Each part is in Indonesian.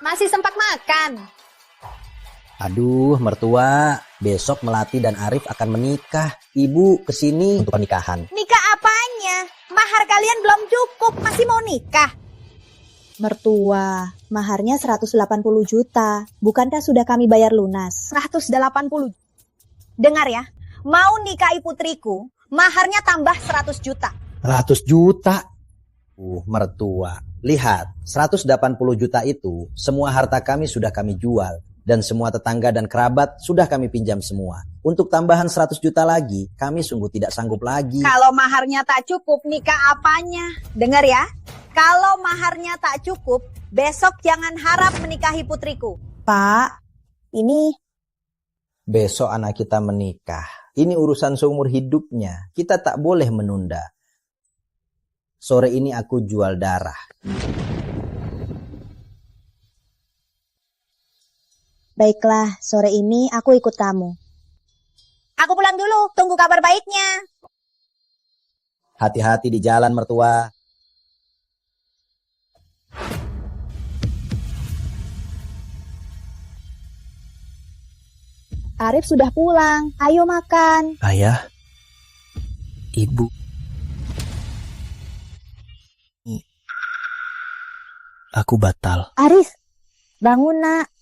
Masih sempat makan. Aduh, mertua, besok Melati dan Arif akan menikah. Ibu kesini untuk pernikahan. Nikah apanya? Mahar kalian belum cukup, masih mau nikah? Mertua, maharnya 180 juta. Bukankah sudah kami bayar lunas? 180. Dengar ya, mau nikahi putriku, maharnya tambah 100 juta. 100 juta? Mertua. Lihat, 180 juta itu semua harta kami sudah kami jual. Dan semua tetangga dan kerabat sudah kami pinjam semua. Untuk tambahan 100 juta lagi, kami sungguh tidak sanggup lagi. Kalau maharnya tak cukup, nikah apanya? Dengar ya, kalau maharnya tak cukup, besok jangan harap menikahi putriku. Pak, ini... Besok anak kita menikah. Ini urusan seumur hidupnya. Kita tak boleh menunda. Sore ini aku jual darah. Baiklah, sore ini aku ikut kamu. Aku pulang dulu, tunggu kabar baiknya. Hati-hati di jalan, mertua. Arif sudah pulang, ayo makan. Ayah, ibu. Aku batal. Arif, bangun nak.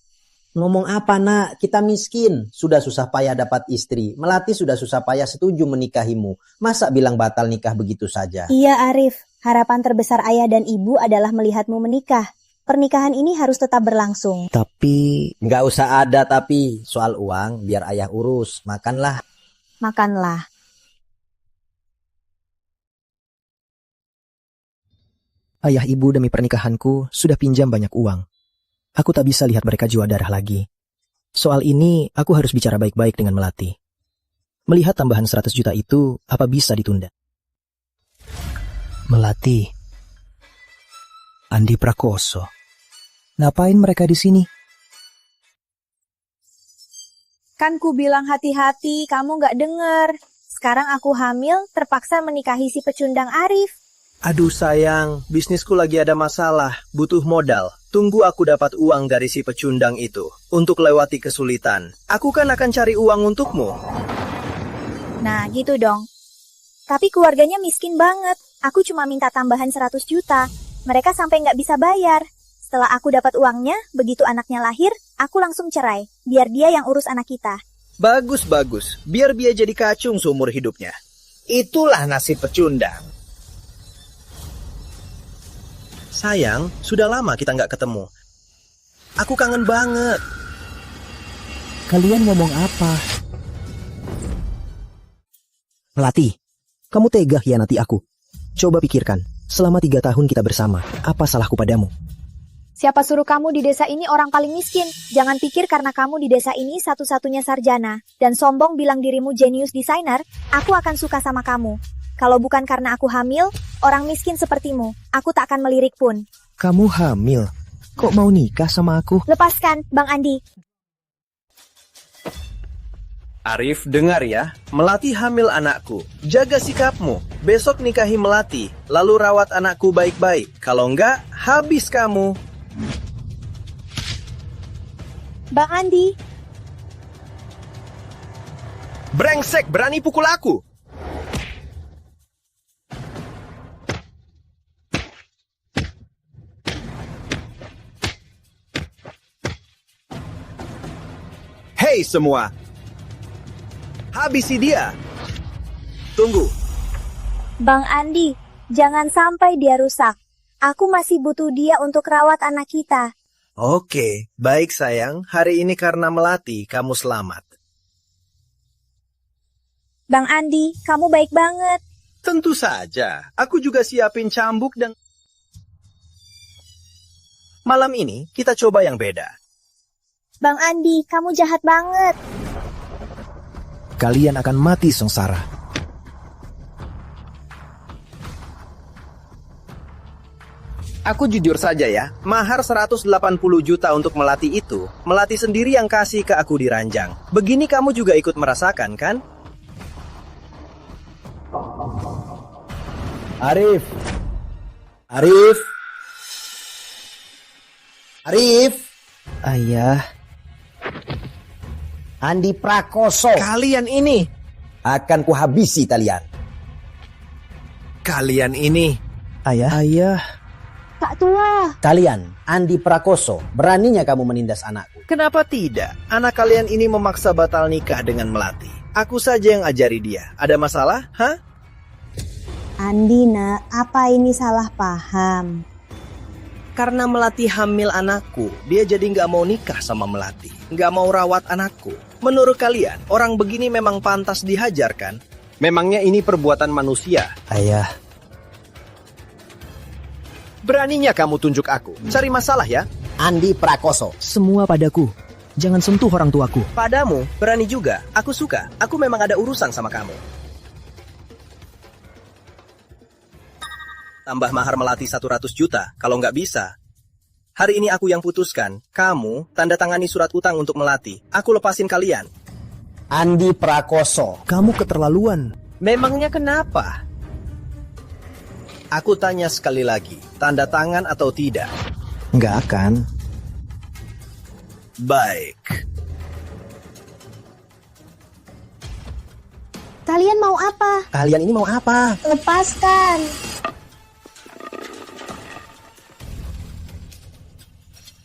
Ngomong apa nak? Kita miskin. Sudah susah payah dapat istri. Melati sudah susah payah setuju menikahimu. Masa bilang batal nikah begitu saja? Iya Arif, harapan terbesar ayah dan ibu adalah melihatmu menikah. Pernikahan ini harus tetap berlangsung. Tapi... Nggak usah ada tapi. Soal uang biar ayah urus. Makanlah. Makanlah. Ayah ibu demi pernikahanku sudah pinjam banyak uang. Aku tak bisa lihat mereka jual darah lagi. Soal ini, aku harus bicara baik-baik dengan Melati. Melihat tambahan 100 juta itu, apa bisa ditunda? Melati. Andi Prakoso. Ngapain mereka di sini? Kan ku bilang hati-hati, kamu gak denger. Sekarang aku hamil, terpaksa menikahi si pecundang Arif. Aduh sayang, bisnisku lagi ada masalah, butuh modal. Tunggu aku dapat uang dari si pecundang itu, untuk lewati kesulitan. Aku kan akan cari uang untukmu. Nah gitu dong. Tapi keluarganya miskin banget. Aku cuma minta tambahan 100 juta. Mereka sampai nggak bisa bayar. Setelah aku dapat uangnya, begitu anaknya lahir, aku langsung cerai. Biar dia yang urus anak kita. Bagus. Biar dia jadi kacung seumur hidupnya. Itulah nasib pecundang. Sayang, sudah lama kita nggak ketemu. Aku kangen banget. Kalian ngomong apa? Melati, kamu tega hianati aku. Coba pikirkan, selama 3 tahun kita bersama, apa salahku padamu? Siapa suruh kamu di desa ini orang paling miskin? Jangan pikir karena kamu di desa ini satu-satunya sarjana, dan sombong bilang dirimu jenius desainer, aku akan suka sama kamu. Kalau bukan karena aku hamil, orang miskin sepertimu, aku tak akan melirik pun. Kamu hamil? Kok mau nikah sama aku? Lepaskan, Bang Andi. Arif, dengar ya. Melati hamil anakku. Jaga sikapmu. Besok nikahi Melati, lalu rawat anakku baik-baik. Kalau enggak, habis kamu. Bang Andi. Brengsek, berani pukul aku. Hei semua, habisi dia. Tunggu. Bang Andi, jangan sampai dia rusak. Aku masih butuh dia untuk rawat anak kita. Oke, baik sayang. Hari ini karena Melati, kamu selamat. Bang Andi, kamu baik banget. Tentu saja, aku juga siapin cambuk dan... Malam ini, kita coba yang beda. Bang Andi, kamu jahat banget. Kalian akan mati sengsara. Aku jujur saja ya, mahar 180 juta untuk Melati itu, Melati sendiri yang kasih ke aku di ranjang. Begini kamu juga ikut merasakan, kan? Arif. Ayah, Andi Prakoso, Kalian ini, akan kuhabisi kalian. kalian ini. ayah, Kak Tua. Kalian, Andi Prakoso, beraninya kamu menindas anakku. Kenapa tidak? Anak kalian ini memaksa batal nikah dengan Melati. Aku saja yang ajari dia. Ada masalah? Hah? Andi, nak, apa ini salah paham? Karena Melati hamil anakku, dia jadi nggak mau nikah sama Melati. Nggak mau rawat anakku. Menurut kalian, orang begini memang pantas dihajar kan? Memangnya ini perbuatan manusia? ayah. Beraninya kamu tunjuk aku. Cari masalah ya? Andi Prakoso, Semua padaku. Jangan sentuh orang tuaku. Padamu, berani juga. Aku suka. Aku memang ada urusan sama kamu. Tambah mahar Melati 100 juta. Kalau nggak bisa, hari ini aku yang putuskan. Kamu tanda tangani surat utang untuk Melati. Aku lepasin kalian. Andi Prakoso, Kamu keterlaluan. Memangnya kenapa? Aku tanya sekali lagi. Tanda tangan atau tidak? Nggak akan. Baik. Kalian mau apa? kalian ini mau apa? Lepaskan.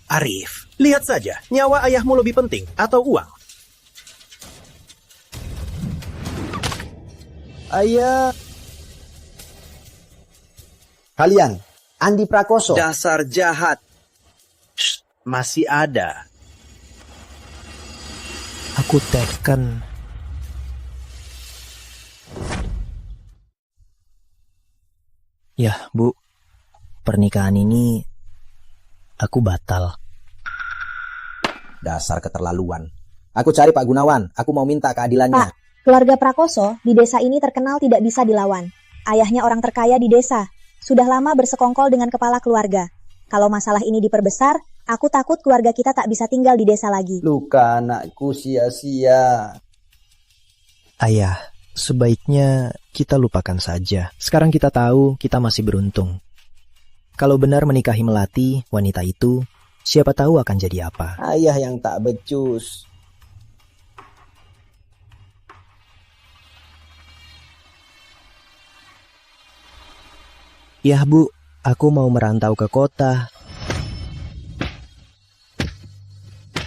Arif, lihat saja. Nyawa ayahmu lebih penting atau uang? Ayah. Kalian, Andi Prakoso, Dasar jahat. Shh, masih ada. Aku tekan. Ya, Bu. Pernikahan ini aku batal. dasar keterlaluan. Aku cari Pak Gunawan, aku mau minta keadilannya. Pak, keluarga Prakoso di desa ini terkenal tidak bisa dilawan. Ayahnya orang terkaya di desa. Sudah lama bersekongkol dengan kepala keluarga. Kalau masalah ini diperbesar, aku takut keluarga kita tak bisa tinggal di desa lagi. Luka anakku sia-sia. Ayah, sebaiknya kita lupakan saja. Sekarang kita tahu kita masih beruntung. Kalau benar menikahi Melati, wanita itu, siapa tahu akan jadi apa. Ayah yang tak becus. Ya, Bu, aku mau merantau ke kota.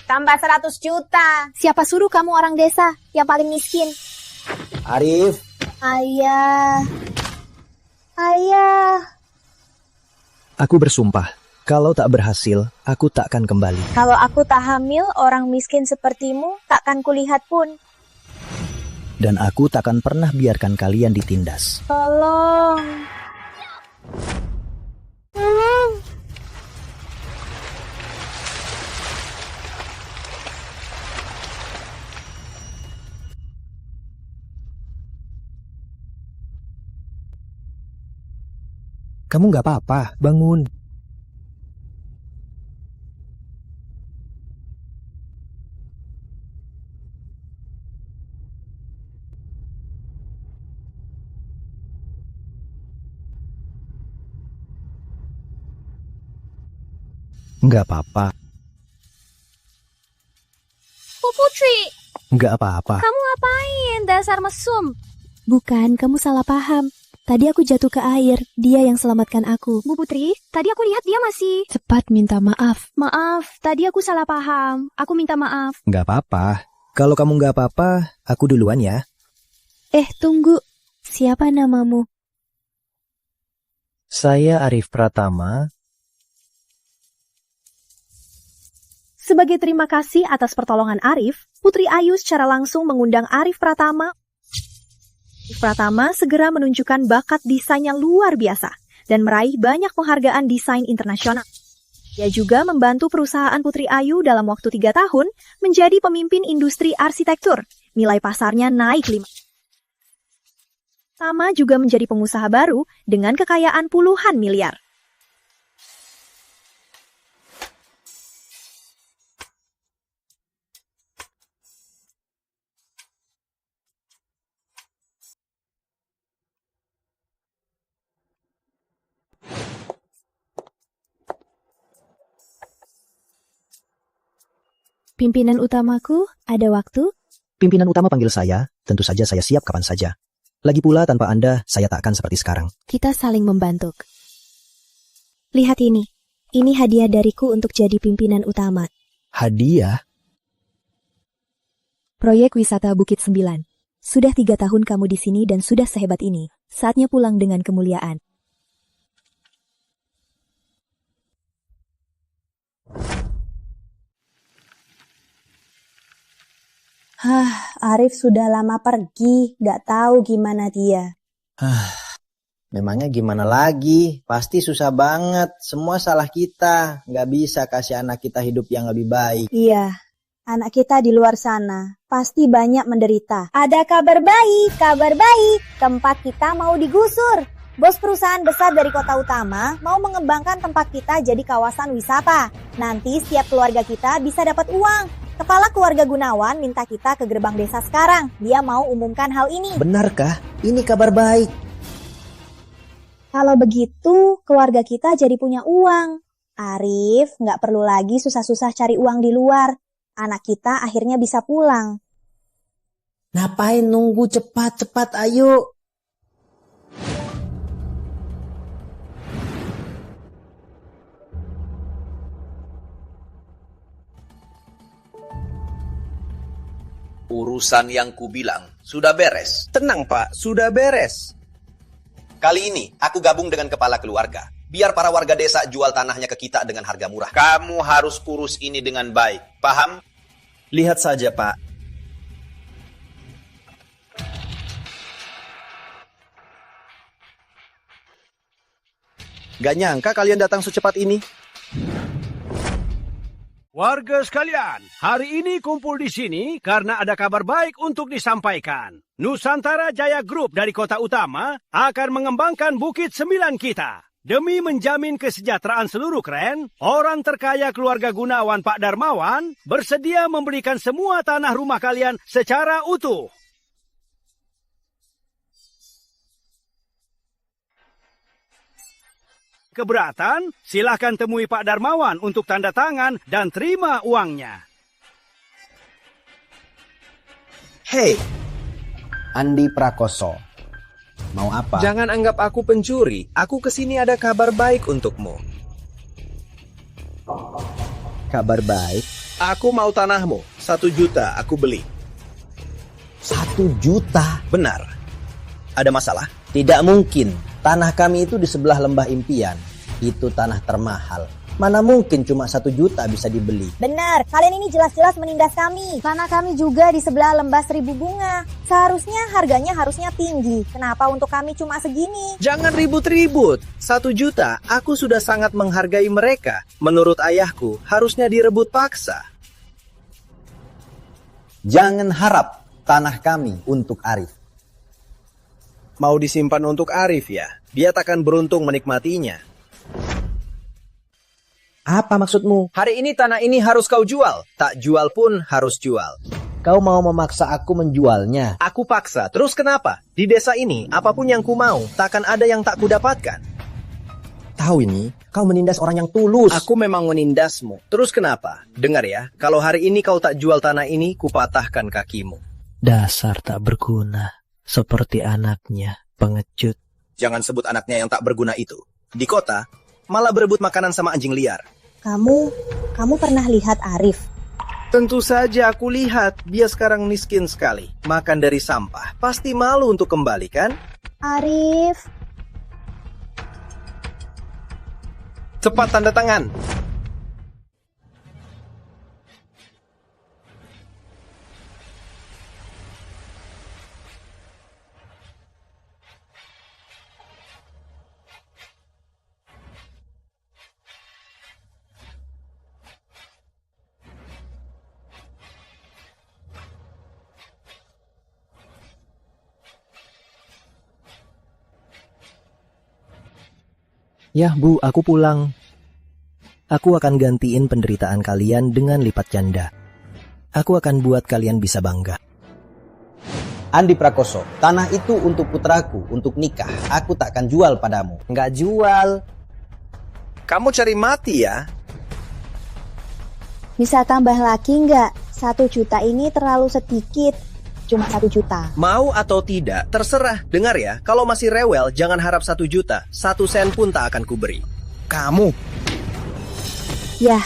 Tambah 100 juta. Siapa suruh kamu orang desa yang paling miskin? Arif, Ayah. Ayah. Aku bersumpah, kalau tak berhasil, aku takkan kembali. Kalau aku tak hamil, orang miskin sepertimu takkan kulihat pun. Dan aku takkan pernah biarkan kalian ditindas. Tolong. Tolong. Kamu nggak apa-apa, bangun. Nggak apa-apa, Bu Putri, nggak apa-apa. kamu ngapain? Dasar mesum. Bukan, kamu salah paham. Tadi aku jatuh ke air, dia yang selamatkan aku. Bu Putri, tadi aku lihat dia masih... Cepat minta maaf. Maaf, tadi aku salah paham. Aku minta maaf. Nggak apa-apa. Kalau kamu nggak apa-apa, aku duluan ya. Tunggu. Siapa namamu? Saya Arif Pratama. Sebagai terima kasih atas pertolongan Arif, Putri Ayu secara langsung mengundang Arif Pratama. Arif Pratama segera menunjukkan bakat desainnya luar biasa dan meraih banyak penghargaan desain internasional. Dia juga membantu perusahaan Putri Ayu dalam waktu 3 tahun menjadi pemimpin industri arsitektur. Nilai pasarnya naik 5. Pratama juga menjadi pengusaha baru dengan kekayaan puluhan miliar. Pimpinan utamaku, ada waktu? Pimpinan utama panggil saya, tentu saja saya siap kapan saja. Lagi pula tanpa Anda, saya tak akan seperti sekarang. Kita saling membantu. Lihat ini. Ini hadiah dariku untuk jadi pimpinan utama. Hadiah? Proyek wisata Bukit 9. Sudah 3 tahun kamu di sini dan sudah sehebat ini. Saatnya pulang dengan kemuliaan. Arif sudah lama pergi, gak tahu gimana dia. Memangnya gimana lagi? Pasti susah banget. Semua salah kita. Nggak bisa kasih anak kita hidup yang lebih baik. Iya, anak kita di luar sana pasti banyak menderita. Ada kabar baik, kabar baik. Tempat kita mau digusur. Bos perusahaan besar dari kota utama mau mengembangkan tempat kita jadi kawasan wisata. Nanti setiap keluarga kita bisa dapat uang. Kepala keluarga Gunawan minta kita ke gerbang desa sekarang. Dia mau umumkan hal ini. Benarkah? Ini kabar baik. Kalau begitu, keluarga kita jadi punya uang. Arif nggak perlu lagi susah-susah cari uang di luar. Anak kita akhirnya bisa pulang. Ngapain nunggu, cepat-cepat ayo. Urusan yang kubilang sudah beres. Tenang Pak, sudah beres. Kali ini aku gabung dengan kepala keluarga. Biar para warga desa jual tanahnya ke kita dengan harga murah. Kamu harus urus ini dengan baik. Paham? Lihat saja Pak. Gak nyangka kalian datang secepat ini. Warga sekalian, hari ini kumpul di sini karena ada kabar baik untuk disampaikan. Nusantara Jaya Group dari kota utama akan mengembangkan Bukit 9 kita. Demi menjamin kesejahteraan seluruh kren, orang terkaya keluarga Gunawan Pak Darmawan bersedia memberikan semua tanah rumah kalian secara utuh. Keberatan? Silahkan temui Pak Darmawan untuk tanda tangan dan terima uangnya. Hei, Andi Prakoso. Mau apa? jangan anggap aku pencuri. Aku kesini ada kabar baik untukmu. Kabar baik? Aku mau tanahmu. 1 juta aku beli. 1 juta? Benar. Ada masalah? Tidak mungkin. Tanah kami itu di sebelah lembah impian. Itu tanah termahal. Mana mungkin cuma 1 juta bisa dibeli. Benar, kalian ini jelas-jelas menindas kami. Tanah kami juga di sebelah lembah 1000 bunga. Seharusnya harganya harusnya tinggi. Kenapa untuk kami cuma segini? Jangan ribut-ribut. 1 juta, aku sudah sangat menghargai mereka. Menurut ayahku, harusnya direbut paksa. Jangan harap tanah kami untuk Arif. Mau disimpan untuk Arif ya? Dia takkan beruntung menikmatinya. Apa maksudmu? Hari ini tanah ini harus kau jual. Tak jual pun harus jual. Kau mau memaksa aku menjualnya? Aku paksa. Terus kenapa? Di desa ini, apapun yang ku mau, takkan ada yang tak kudapatkan. Tahu ini, kau menindas orang yang tulus. Aku memang menindasmu. Terus kenapa? Dengar ya, kalau hari ini kau tak jual tanah ini, kupatahkan kakimu. Dasar tak berguna. Seperti anaknya, pengecut. Jangan sebut anaknya yang tak berguna itu. Di kota, malah berebut makanan sama anjing liar. Kamu pernah lihat Arif? Tentu saja aku lihat, dia sekarang miskin sekali. Makan dari sampah, pasti malu untuk kembali kan? Arif, Cepat tanda tangan. Yah Bu, aku pulang. Aku akan gantiin penderitaan kalian dengan lipat ganda. Aku akan buat kalian bisa bangga. Andi Prakoso, tanah itu untuk putraku, untuk nikah. Aku takkan jual padamu. Nggak jual. Kamu cari mati ya? Bisa tambah lagi nggak? 1 juta ini terlalu sedikit. Cuma 1 juta. Mau atau tidak, terserah. Dengar ya, kalau masih rewel, jangan harap 1 juta. 1 sen pun tak akan kuberi. Kamu. Yah.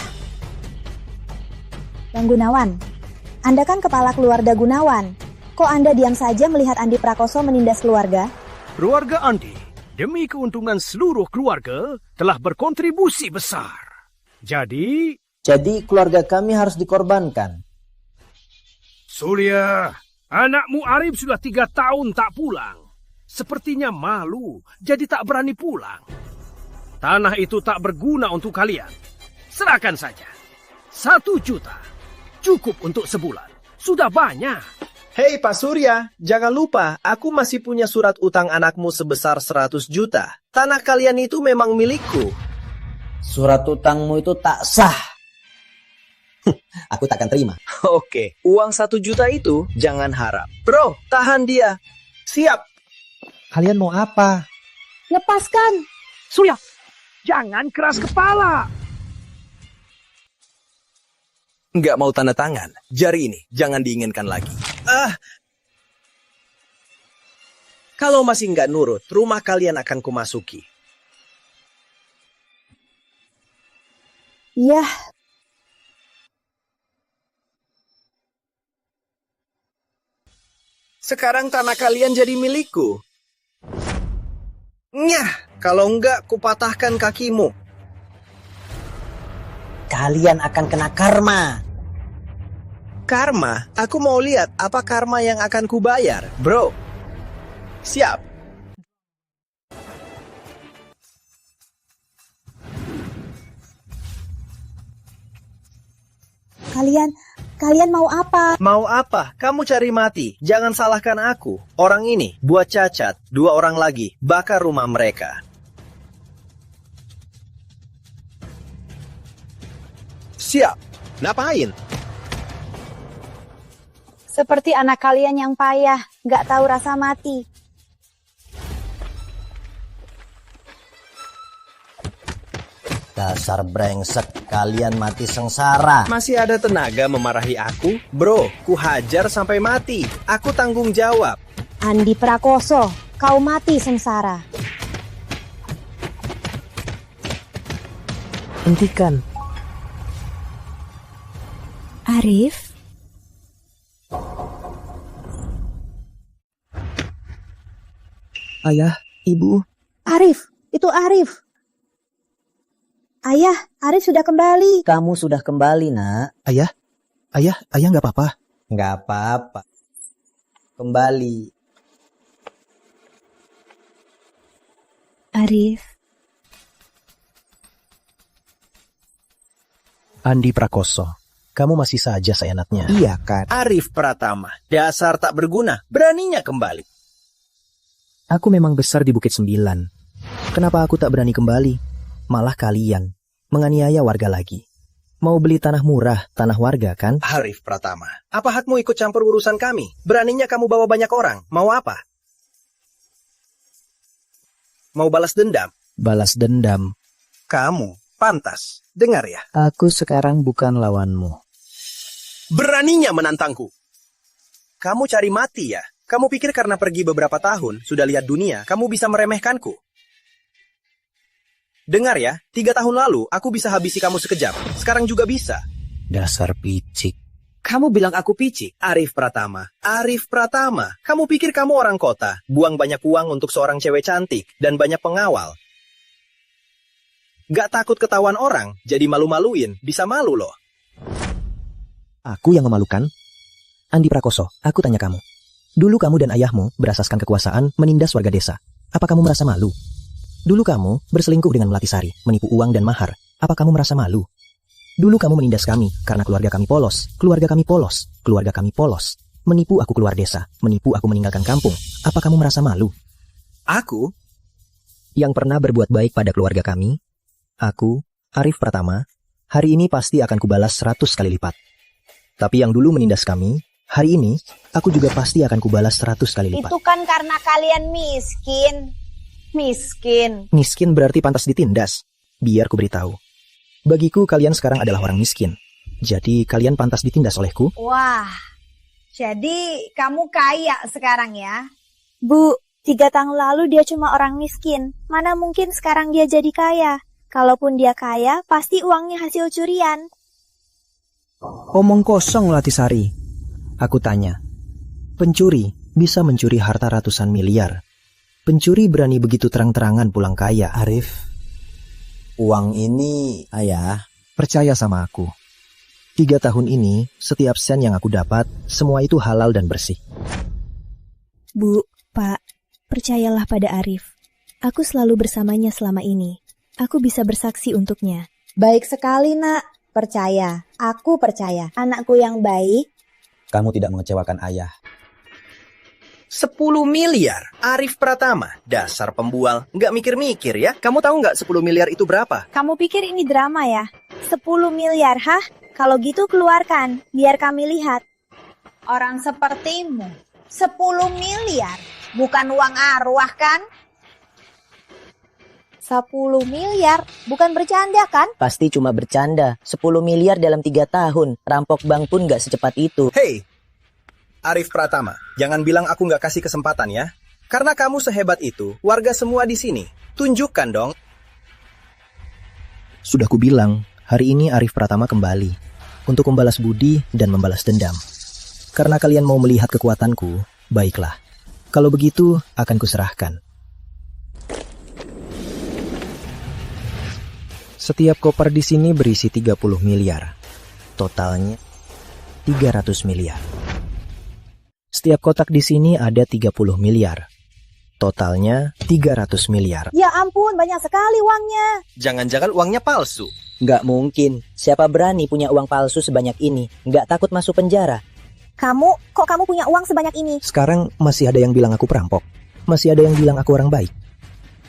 Bang Gunawan, Anda kan kepala keluarga Gunawan. Kok Anda diam saja melihat Andi Prakoso menindas keluarga? Keluarga Andi, demi keuntungan seluruh keluarga, telah berkontribusi besar. Jadi keluarga kami harus dikorbankan. Surya, anakmu Arif sudah 3 tahun tak pulang. Sepertinya malu, jadi tak berani pulang. Tanah itu tak berguna untuk kalian. Serahkan saja. 1 juta. Cukup untuk sebulan. Sudah banyak. Hei Pak Surya, jangan lupa, aku masih punya surat utang anakmu sebesar 100 juta. Tanah kalian itu memang milikku. Surat utangmu itu tak sah. Aku tak akan terima. Oke, uang 1 juta itu jangan harap. Bro, tahan dia. Siap. Kalian mau apa? Lepaskan. Surya, jangan keras kepala. Nggak mau tanda tangan. Jari ini jangan diinginkan lagi. Kalau masih nggak nurut, rumah kalian akan kumasuki. Yah. Sekarang tanah kalian jadi milikku. Nyah, kalau enggak kupatahkan kakimu. Kalian akan kena karma. Karma? Aku mau lihat apa karma yang akan kubayar. Bro, siap. Kalian mau apa? Mau apa? Kamu cari mati. Jangan salahkan aku. Orang ini buat cacat. 2 orang lagi bakar rumah mereka. Siap. Ngapain? Seperti anak kalian yang payah, nggak tahu rasa mati. Dasar brengsek, kalian mati sengsara. Masih ada tenaga memarahi aku? Bro, ku hajar sampai mati. Aku tanggung jawab. Andi Prakoso, kau mati sengsara. Hentikan. Arif? Ayah, Ibu. Arif, itu Arif. Ayah, Arif sudah kembali. Kamu sudah kembali, nak. Ayah nggak apa-apa. Nggak apa-apa. Kembali. Arif? Andi Prakoso, kamu masih saja seenaknya. Iya kan? Arif Pratama, dasar tak berguna, beraninya kembali. Aku memang besar di Bukit 9. Kenapa aku tak berani kembali? Malah kalian menganiaya warga lagi. Mau beli tanah murah, tanah warga kan? Arif Pratama, apa hakmu ikut campur urusan kami? Beraninya kamu bawa banyak orang, mau apa? Mau balas dendam? Balas dendam. Kamu pantas, dengar ya. Aku sekarang bukan lawanmu. Beraninya menantangku. Kamu cari mati ya? Kamu pikir karena pergi beberapa tahun, sudah lihat dunia, kamu bisa meremehkanku? Dengar ya, 3 tahun lalu aku bisa habisi kamu sekejap. Sekarang juga bisa. Dasar picik. Kamu bilang aku picik? Arif Pratama. Arif Pratama. Kamu pikir kamu orang kota, buang banyak uang untuk seorang cewek cantik dan banyak pengawal. Gak takut ketahuan orang, jadi malu-maluin. Bisa malu loh. Aku yang memalukan? Andi Prakoso, aku tanya kamu. Dulu kamu dan ayahmu berasaskan kekuasaan menindas warga desa. Apa kamu merasa malu? Dulu kamu berselingkuh dengan Melati Sari, menipu uang dan mahar. Apa kamu merasa malu? Dulu kamu menindas kami karena keluarga kami polos. Keluarga kami polos. Keluarga kami polos. Menipu aku keluar desa. Menipu aku meninggalkan kampung. Apa kamu merasa malu? Aku? Yang pernah berbuat baik pada keluarga kami, aku, Arif Pratama, hari ini pasti akan kubalas 100 kali lipat. Tapi yang dulu menindas kami, hari ini aku juga pasti akan kubalas 100 kali lipat. Itu kan karena kalian miskin. Miskin berarti pantas ditindas. Biar ku beritahu. Bagiku kalian sekarang adalah orang miskin. Jadi kalian pantas ditindas olehku? Wah, jadi kamu kaya sekarang ya? Bu, 3 tahun lalu dia cuma orang miskin. Mana mungkin sekarang dia jadi kaya? Kalaupun dia kaya, pasti uangnya hasil curian. Omong kosong, Latisari. Aku tanya. Pencuri bisa mencuri harta ratusan miliar. Pencuri berani begitu terang-terangan pulang kaya. Arif, uang ini, ayah. Percaya sama aku. 3 tahun ini, setiap sen yang aku dapat, semua itu halal dan bersih. Bu, Pak, percayalah pada Arif. Aku selalu bersamanya selama ini. Aku bisa bersaksi untuknya. Baik sekali, Nak. Percaya. Aku percaya. Anakku yang baik. Kamu tidak mengecewakan ayah. 10 miliar, Arif Pratama, dasar pembual. Nggak mikir-mikir ya. Kamu tahu nggak 10 miliar itu berapa? Kamu pikir ini drama ya? 10 miliar, hah? Kalau gitu keluarkan, biar kami lihat. Orang sepertimu. 10 miliar. Bukan uang arwah kan? 10 miliar, bukan bercanda kan? Pasti cuma bercanda. 10 miliar dalam 3 tahun. Rampok bank pun nggak secepat itu. Hei, Arif Pratama, jangan bilang aku nggak kasih kesempatan ya. Karena kamu sehebat itu, warga semua di sini. Tunjukkan dong. Sudah kubilang, hari ini Arif Pratama kembali untuk membalas budi dan membalas dendam. Karena kalian mau melihat kekuatanku, baiklah. Kalau begitu, akan kuserahkan. Setiap koper di sini berisi 30 miliar. Totalnya 300 miliar. Setiap kotak di sini ada 30 miliar. Totalnya 300 miliar. Ya ampun, banyak sekali uangnya. Jangan-jangan uangnya palsu. Nggak mungkin. Siapa berani punya uang palsu sebanyak ini? Nggak takut masuk penjara? Kok kamu punya uang sebanyak ini? Sekarang masih ada yang bilang aku perampok. Masih ada yang bilang aku orang baik.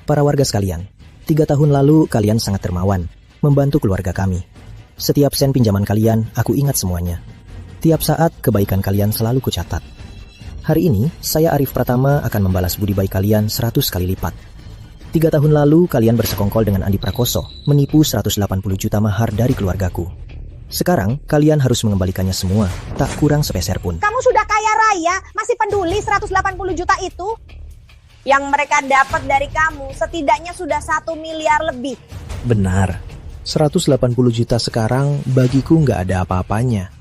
Para warga sekalian, 3 tahun lalu kalian sangat dermawan, membantu keluarga kami. Setiap sen pinjaman kalian, aku ingat semuanya. Tiap saat, kebaikan kalian selalu kucatat. Hari ini, saya Arif Pratama akan membalas budi baik kalian 100 kali lipat. 3 tahun lalu, kalian bersekongkol dengan Andi Prakoso, menipu 180 juta mahar dari keluargaku. Sekarang, kalian harus mengembalikannya semua, tak kurang sepeser pun. Kamu sudah kaya raya, masih peduli 180 juta itu? Yang mereka dapat dari kamu setidaknya sudah 1 miliar lebih. Benar, 180 juta sekarang bagiku nggak ada apa-apanya.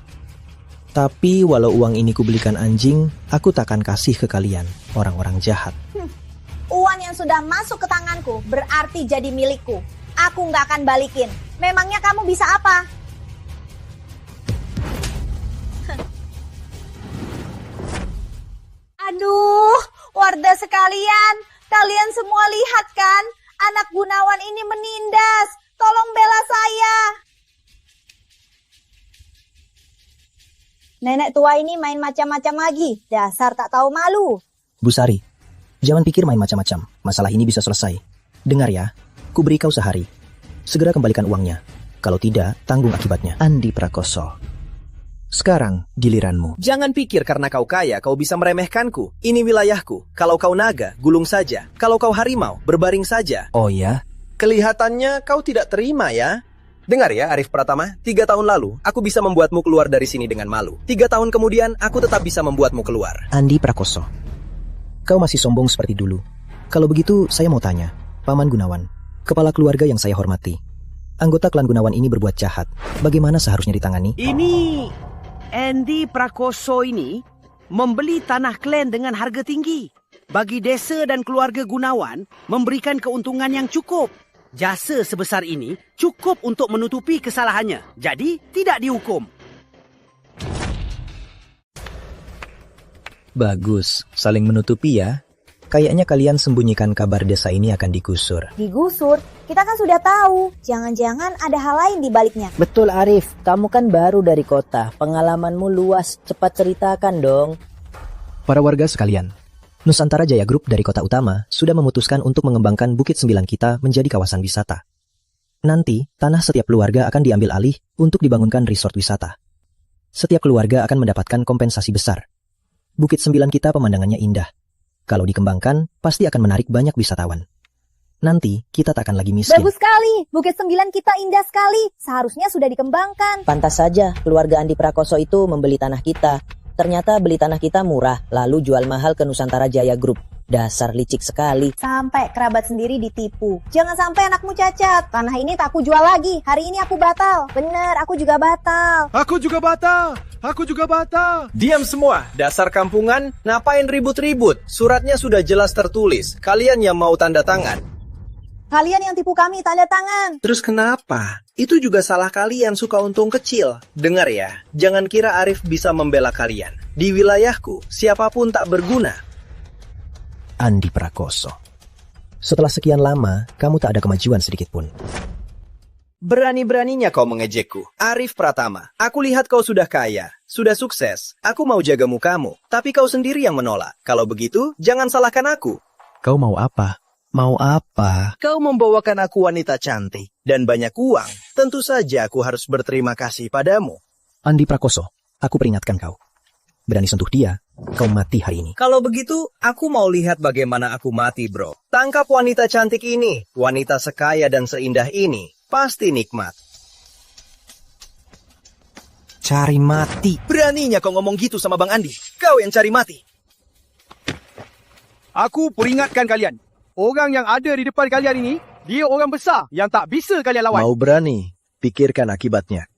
Tapi walau uang ini kubelikan anjing, aku takkan kasih ke kalian, orang-orang jahat. Uang yang sudah masuk ke tanganku berarti jadi milikku. Aku nggak akan balikin. Memangnya kamu bisa apa? Aduh, warga sekalian, kalian semua lihat kan? Anak Gunawan ini menindas. Tolong bela saya. Nenek tua ini main macam-macam lagi. Dasar tak tahu malu. Bu Sari, jangan pikir main macam-macam. Masalah ini bisa selesai. Dengar ya, ku beri kau sehari. Segera kembalikan uangnya. Kalau tidak, tanggung akibatnya. Andi Prakoso. Sekarang giliranmu. Jangan pikir karena kau kaya, kau bisa meremehkanku. Ini wilayahku. Kalau kau naga, gulung saja. Kalau kau harimau, berbaring saja. Oh ya? Kelihatannya kau tidak terima ya. Dengar ya Arif Pratama, 3 tahun lalu aku bisa membuatmu keluar dari sini dengan malu. 3 tahun kemudian aku tetap bisa membuatmu keluar. Andi Prakoso, kau masih sombong seperti dulu. Kalau begitu saya mau tanya, Paman Gunawan, kepala keluarga yang saya hormati. Anggota klan Gunawan ini berbuat jahat. Bagaimana seharusnya ditangani? Ini Andi Prakoso ini membeli tanah klan dengan harga tinggi. Bagi desa dan keluarga Gunawan memberikan keuntungan yang cukup. Jasa sebesar ini cukup untuk menutupi kesalahannya. Jadi tidak dihukum. Bagus, saling menutupi ya. Kayaknya kalian sembunyikan kabar desa ini akan digusur. Digusur? Kita kan sudah tahu. Jangan-jangan ada hal lain di baliknya. Betul Arif, kamu kan baru dari kota. Pengalamanmu luas, cepat ceritakan dong. Para warga sekalian, Nusantara Jaya Group dari Kota Utama sudah memutuskan untuk mengembangkan Bukit 9 kita menjadi kawasan wisata. Nanti, tanah setiap keluarga akan diambil alih untuk dibangunkan resort wisata. Setiap keluarga akan mendapatkan kompensasi besar. Bukit 9 kita pemandangannya indah. Kalau dikembangkan, pasti akan menarik banyak wisatawan. nanti kita tak akan lagi miskin. Bagus sekali, Bukit 9 kita indah sekali. Seharusnya sudah dikembangkan. Pantas saja keluarga Andi Prakoso itu membeli tanah kita. Ternyata beli tanah kita murah, lalu jual mahal ke Nusantara Jaya Group. Dasar licik sekali. Sampai kerabat sendiri ditipu. Jangan sampai anakmu cacat. Tanah ini tak aku jual lagi. Hari ini aku batal. Bener, aku juga batal. Aku juga batal. Aku juga batal. Diam semua, dasar kampungan. Ngapain ribut-ribut? Suratnya sudah jelas tertulis. Kalian yang mau tanda tangan. Kalian yang tipu kami, tanda tangan. Terus kenapa? Itu juga salah kalian suka untung kecil. Dengar ya, jangan kira Arif bisa membela kalian. Di wilayahku, siapapun tak berguna. Andi Prakoso. Setelah sekian lama, kamu tak ada kemajuan sedikit pun. Berani-beraninya kau mengejekku. Arif Pratama, aku lihat kau sudah kaya, sudah sukses. Aku mau jaga mukamu, tapi kau sendiri yang menolak. Kalau begitu, jangan salahkan aku. Kau mau apa? Mau apa? Kau membawakan aku wanita cantik dan banyak uang. Tentu saja aku harus berterima kasih padamu. Andi Prakoso, aku peringatkan kau. Berani sentuh dia, kau mati hari ini. Kalau begitu, aku mau lihat bagaimana aku mati, bro. Tangkap wanita cantik ini, wanita sekaya dan seindah ini. Pasti nikmat. Cari mati. Beraninya kau ngomong gitu sama Bang Andi. Kau yang cari mati. Aku peringatkan kalian. Orang yang ada di depan kalian ini, dia orang besar yang tak bisa kalian lawan. Mau berani, pikirkan akibatnya.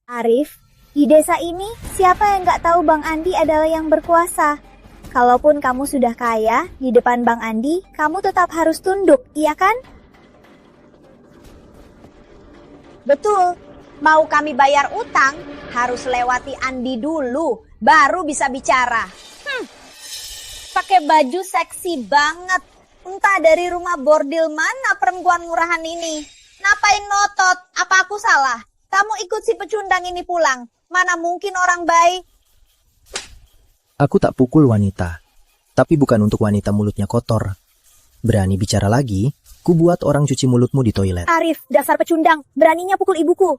Arif, di desa ini siapa yang nggak tahu Bang Andi adalah yang berkuasa? Kalaupun kamu sudah kaya, di depan Bang Andi, kamu tetap harus tunduk, iya kan? Betul. Mau kami bayar utang, harus lewati Andi dulu, baru bisa bicara. Pakai baju seksi banget. Entah dari rumah bordil mana perempuan murahan ini. Ngapain ngotot? Apa aku salah? Kamu ikut si pecundang ini pulang. Mana mungkin orang baik. Aku tak pukul wanita, tapi bukan untuk wanita mulutnya kotor. Berani bicara lagi, ku buat orang cuci mulutmu di toilet. Arif, dasar pecundang, beraninya pukul ibuku.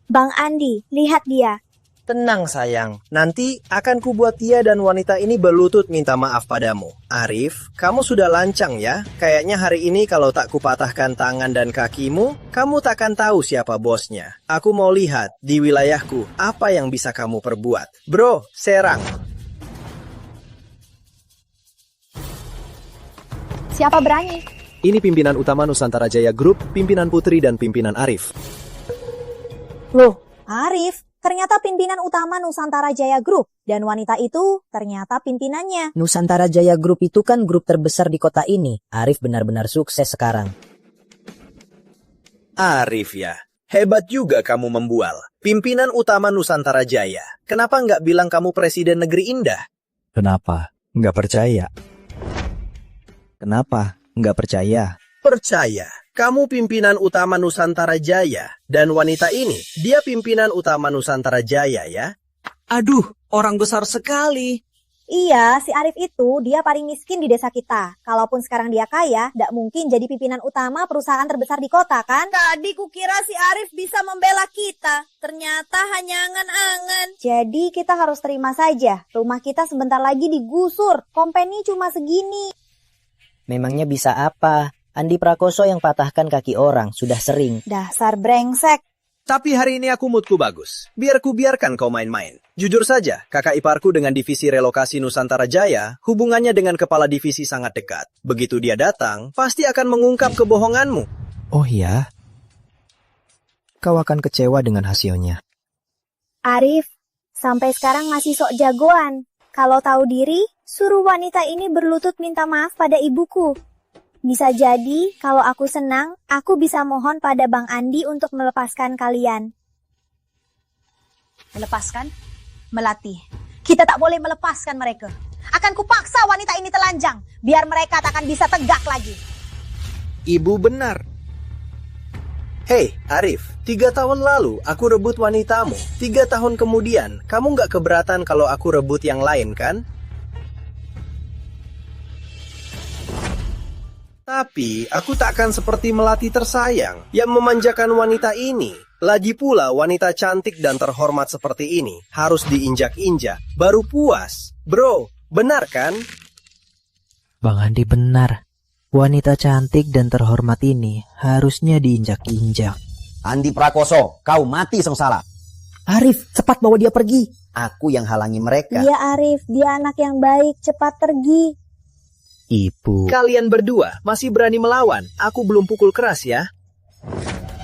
Bang Andi, lihat dia. Tenang sayang, nanti akan kubuat dia dan wanita ini berlutut minta maaf padamu. Arif, kamu sudah lancang ya? Kayaknya hari ini kalau tak kupatahkan tangan dan kakimu, kamu takkan tahu siapa bosnya. Aku mau lihat di wilayahku apa yang bisa kamu perbuat. Bro, serang. Siapa berani? Ini pimpinan utama Nusantara Jaya Group, pimpinan Putri dan pimpinan Arif. Loh, Arif, ternyata pimpinan utama Nusantara Jaya Group. Dan wanita itu ternyata pimpinannya. Nusantara Jaya Group itu kan grup terbesar di kota ini. Arif benar-benar sukses sekarang. Arif ya, hebat juga kamu membual. Pimpinan utama Nusantara Jaya. Kenapa nggak bilang kamu presiden negeri indah? Kenapa? Nggak percaya. Kenapa? Nggak percaya. Percaya, kamu pimpinan utama Nusantara Jaya. Dan wanita ini, dia pimpinan utama Nusantara Jaya ya. Aduh, orang besar sekali. Iya, si Arif itu dia paling miskin di desa kita. Kalaupun sekarang dia kaya, nggak mungkin jadi pimpinan utama perusahaan terbesar di kota kan? Tadi kukira si Arif bisa membela kita. Ternyata hanya angan-angan. Jadi kita harus terima saja. Rumah kita sebentar lagi digusur. Kompeni cuma segini. Memangnya bisa apa? Andi Prakoso yang patahkan kaki orang, sudah sering. Dasar brengsek. Tapi hari ini aku moodku bagus. Biar ku biarkan kau main-main. Jujur saja, kakak iparku dengan divisi relokasi Nusantara Jaya, hubungannya dengan kepala divisi sangat dekat. Begitu dia datang, pasti akan mengungkap kebohonganmu. Oh ya? Kau akan kecewa dengan hasilnya. Arif, sampai sekarang masih sok jagoan. Kalau tahu diri, suruh wanita ini berlutut minta maaf pada ibuku. Bisa jadi, kalau aku senang, aku bisa mohon pada Bang Andi untuk melepaskan kalian. Melepaskan? Melatih. Kita tak boleh melepaskan mereka. Akan kupaksa wanita ini telanjang, biar mereka tak akan bisa tegak lagi. Ibu benar. Hei, Arif, 3 tahun lalu aku rebut wanitamu. 3 tahun kemudian, kamu nggak keberatan kalau aku rebut yang lain kan? Tapi, aku tak akan seperti melati tersayang yang memanjakan wanita ini. Lagi pula, wanita cantik dan terhormat seperti ini harus diinjak-injak, baru puas. Bro, benar kan? Bang Andi benar. Wanita cantik dan terhormat ini harusnya diinjak-injak. Andi Prakoso, kau mati sengsara. Arif, cepat bawa dia pergi. Aku yang halangi mereka. Dia Arif, dia anak yang baik, cepat pergi. Ibu. Kalian berdua masih berani melawan. Aku belum pukul keras ya.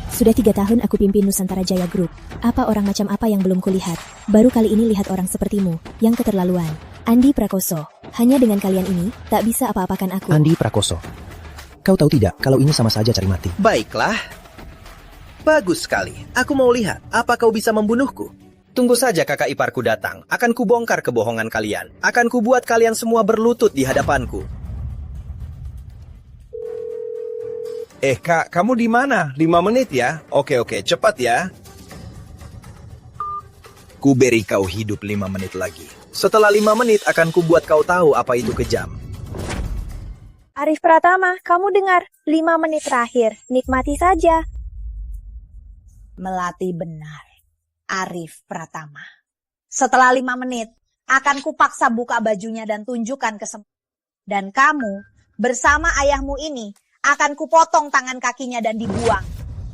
Sudah 3 tahun aku pimpin Nusantara Jaya Group. Apa orang macam apa yang belum kulihat? Baru kali ini lihat orang sepertimu, yang keterlaluan. Andi Prakoso. Hanya dengan kalian ini, tak bisa apa-apakan aku. Andi Prakoso. Kau tahu tidak, kalau ini sama saja cari mati. Baiklah. Bagus sekali. Aku mau lihat, apa kau bisa membunuhku? Tunggu saja kakak iparku datang. Akan kubongkar kebohongan kalian. Akan kubuat kalian semua berlutut di hadapanku. Kak, kamu di mana? 5 menit ya? Oke, cepat ya. Ku beri kau hidup 5 menit lagi. Setelah 5 menit akan kubuat kau tahu apa itu kejam. Arif Pratama, kamu dengar? 5 menit terakhir. Nikmati saja. Melati benar. Arif Pratama. Setelah 5 menit, akan kupaksa buka bajunya dan tunjukkan dan kamu bersama ayahmu ini akan kupotong tangan kakinya dan dibuang.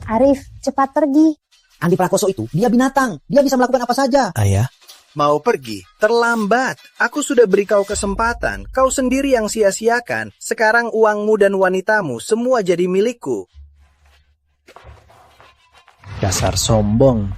Arif, cepat pergi. Andi Prakoso itu, dia binatang. Dia bisa melakukan apa saja. Ayah, Mau pergi? Terlambat. Aku sudah beri kau kesempatan. Kau sendiri yang sia-siakan. Sekarang uangmu dan wanitamu semua jadi milikku. dasar sombong.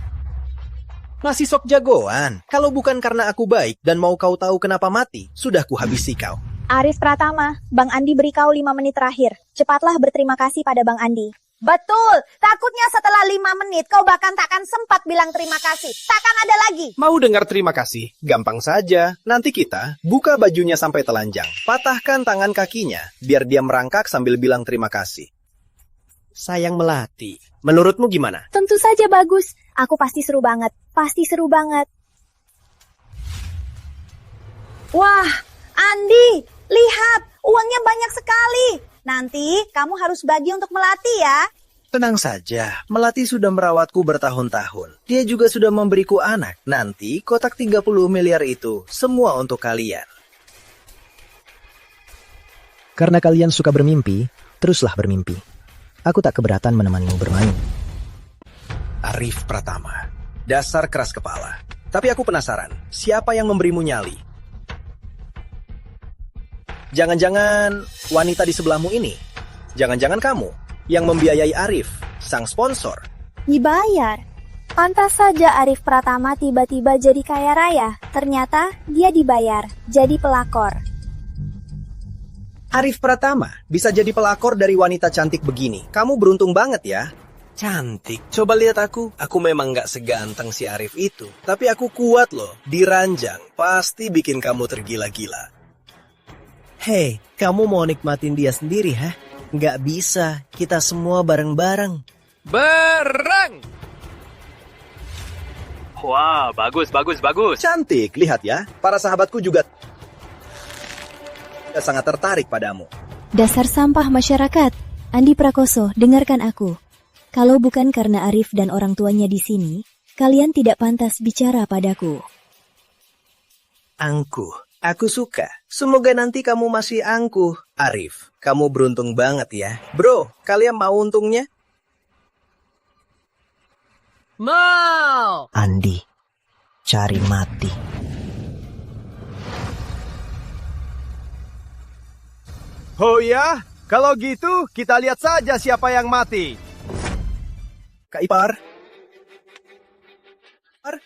Masih sok jagoan. Kalau bukan karena aku baik dan mau kau tahu kenapa mati, sudah kuhabisi kau. Arif Pratama, Bang Andi beri kau 5 menit terakhir. Cepatlah berterima kasih pada Bang Andi. Betul, takutnya setelah 5 menit kau bahkan takkan sempat bilang terima kasih. Takkan ada lagi. Mau dengar terima kasih? Gampang saja. Nanti kita buka bajunya sampai telanjang. Patahkan tangan kakinya, biar dia merangkak sambil bilang terima kasih. Sayang Melati, menurutmu gimana? Tentu saja bagus. Aku pasti seru banget. Pasti seru banget. Wah, Andi, lihat, uangnya banyak sekali. Nanti kamu harus bagi untuk Melati ya. Tenang saja, Melati sudah merawatku bertahun-tahun. Dia juga sudah memberiku anak. Nanti kotak 30 miliar itu semua untuk kalian. Karena kalian suka bermimpi, teruslah bermimpi. Aku tak keberatan menemanimu bermain. Arif Pratama, dasar keras kepala. Tapi aku penasaran, siapa yang memberimu nyali? Jangan-jangan wanita di sebelahmu ini? Jangan-jangan kamu yang membiayai Arif, sang sponsor? Dibayar. Pantas saja Arif Pratama tiba-tiba jadi kaya raya. Ternyata dia dibayar, jadi pelakor. Arif Pratama bisa jadi pelakor dari wanita cantik begini. Kamu beruntung banget ya. Cantik. Coba lihat aku. Aku memang gak seganteng si Arif itu. Tapi aku kuat loh. Diranjang. Pasti bikin kamu tergila-gila. Hei, kamu mau nikmatin dia sendiri, ha? Nggak bisa, kita semua bareng-bareng. Bareng! Wah, bagus. Cantik, lihat ya. Para sahabatku juga sangat tertarik padamu. Dasar sampah masyarakat. Andi Prakoso, dengarkan aku. Kalau bukan karena Arif dan orang tuanya di sini, kalian tidak pantas bicara padaku. Angkuh. Aku suka. Semoga nanti kamu masih angkuh. Arif, kamu beruntung banget ya. Bro, kalian mau untungnya? Mau! Andi, cari mati. Oh ya? Kalau gitu, kita lihat saja siapa yang mati. Kak Ipar.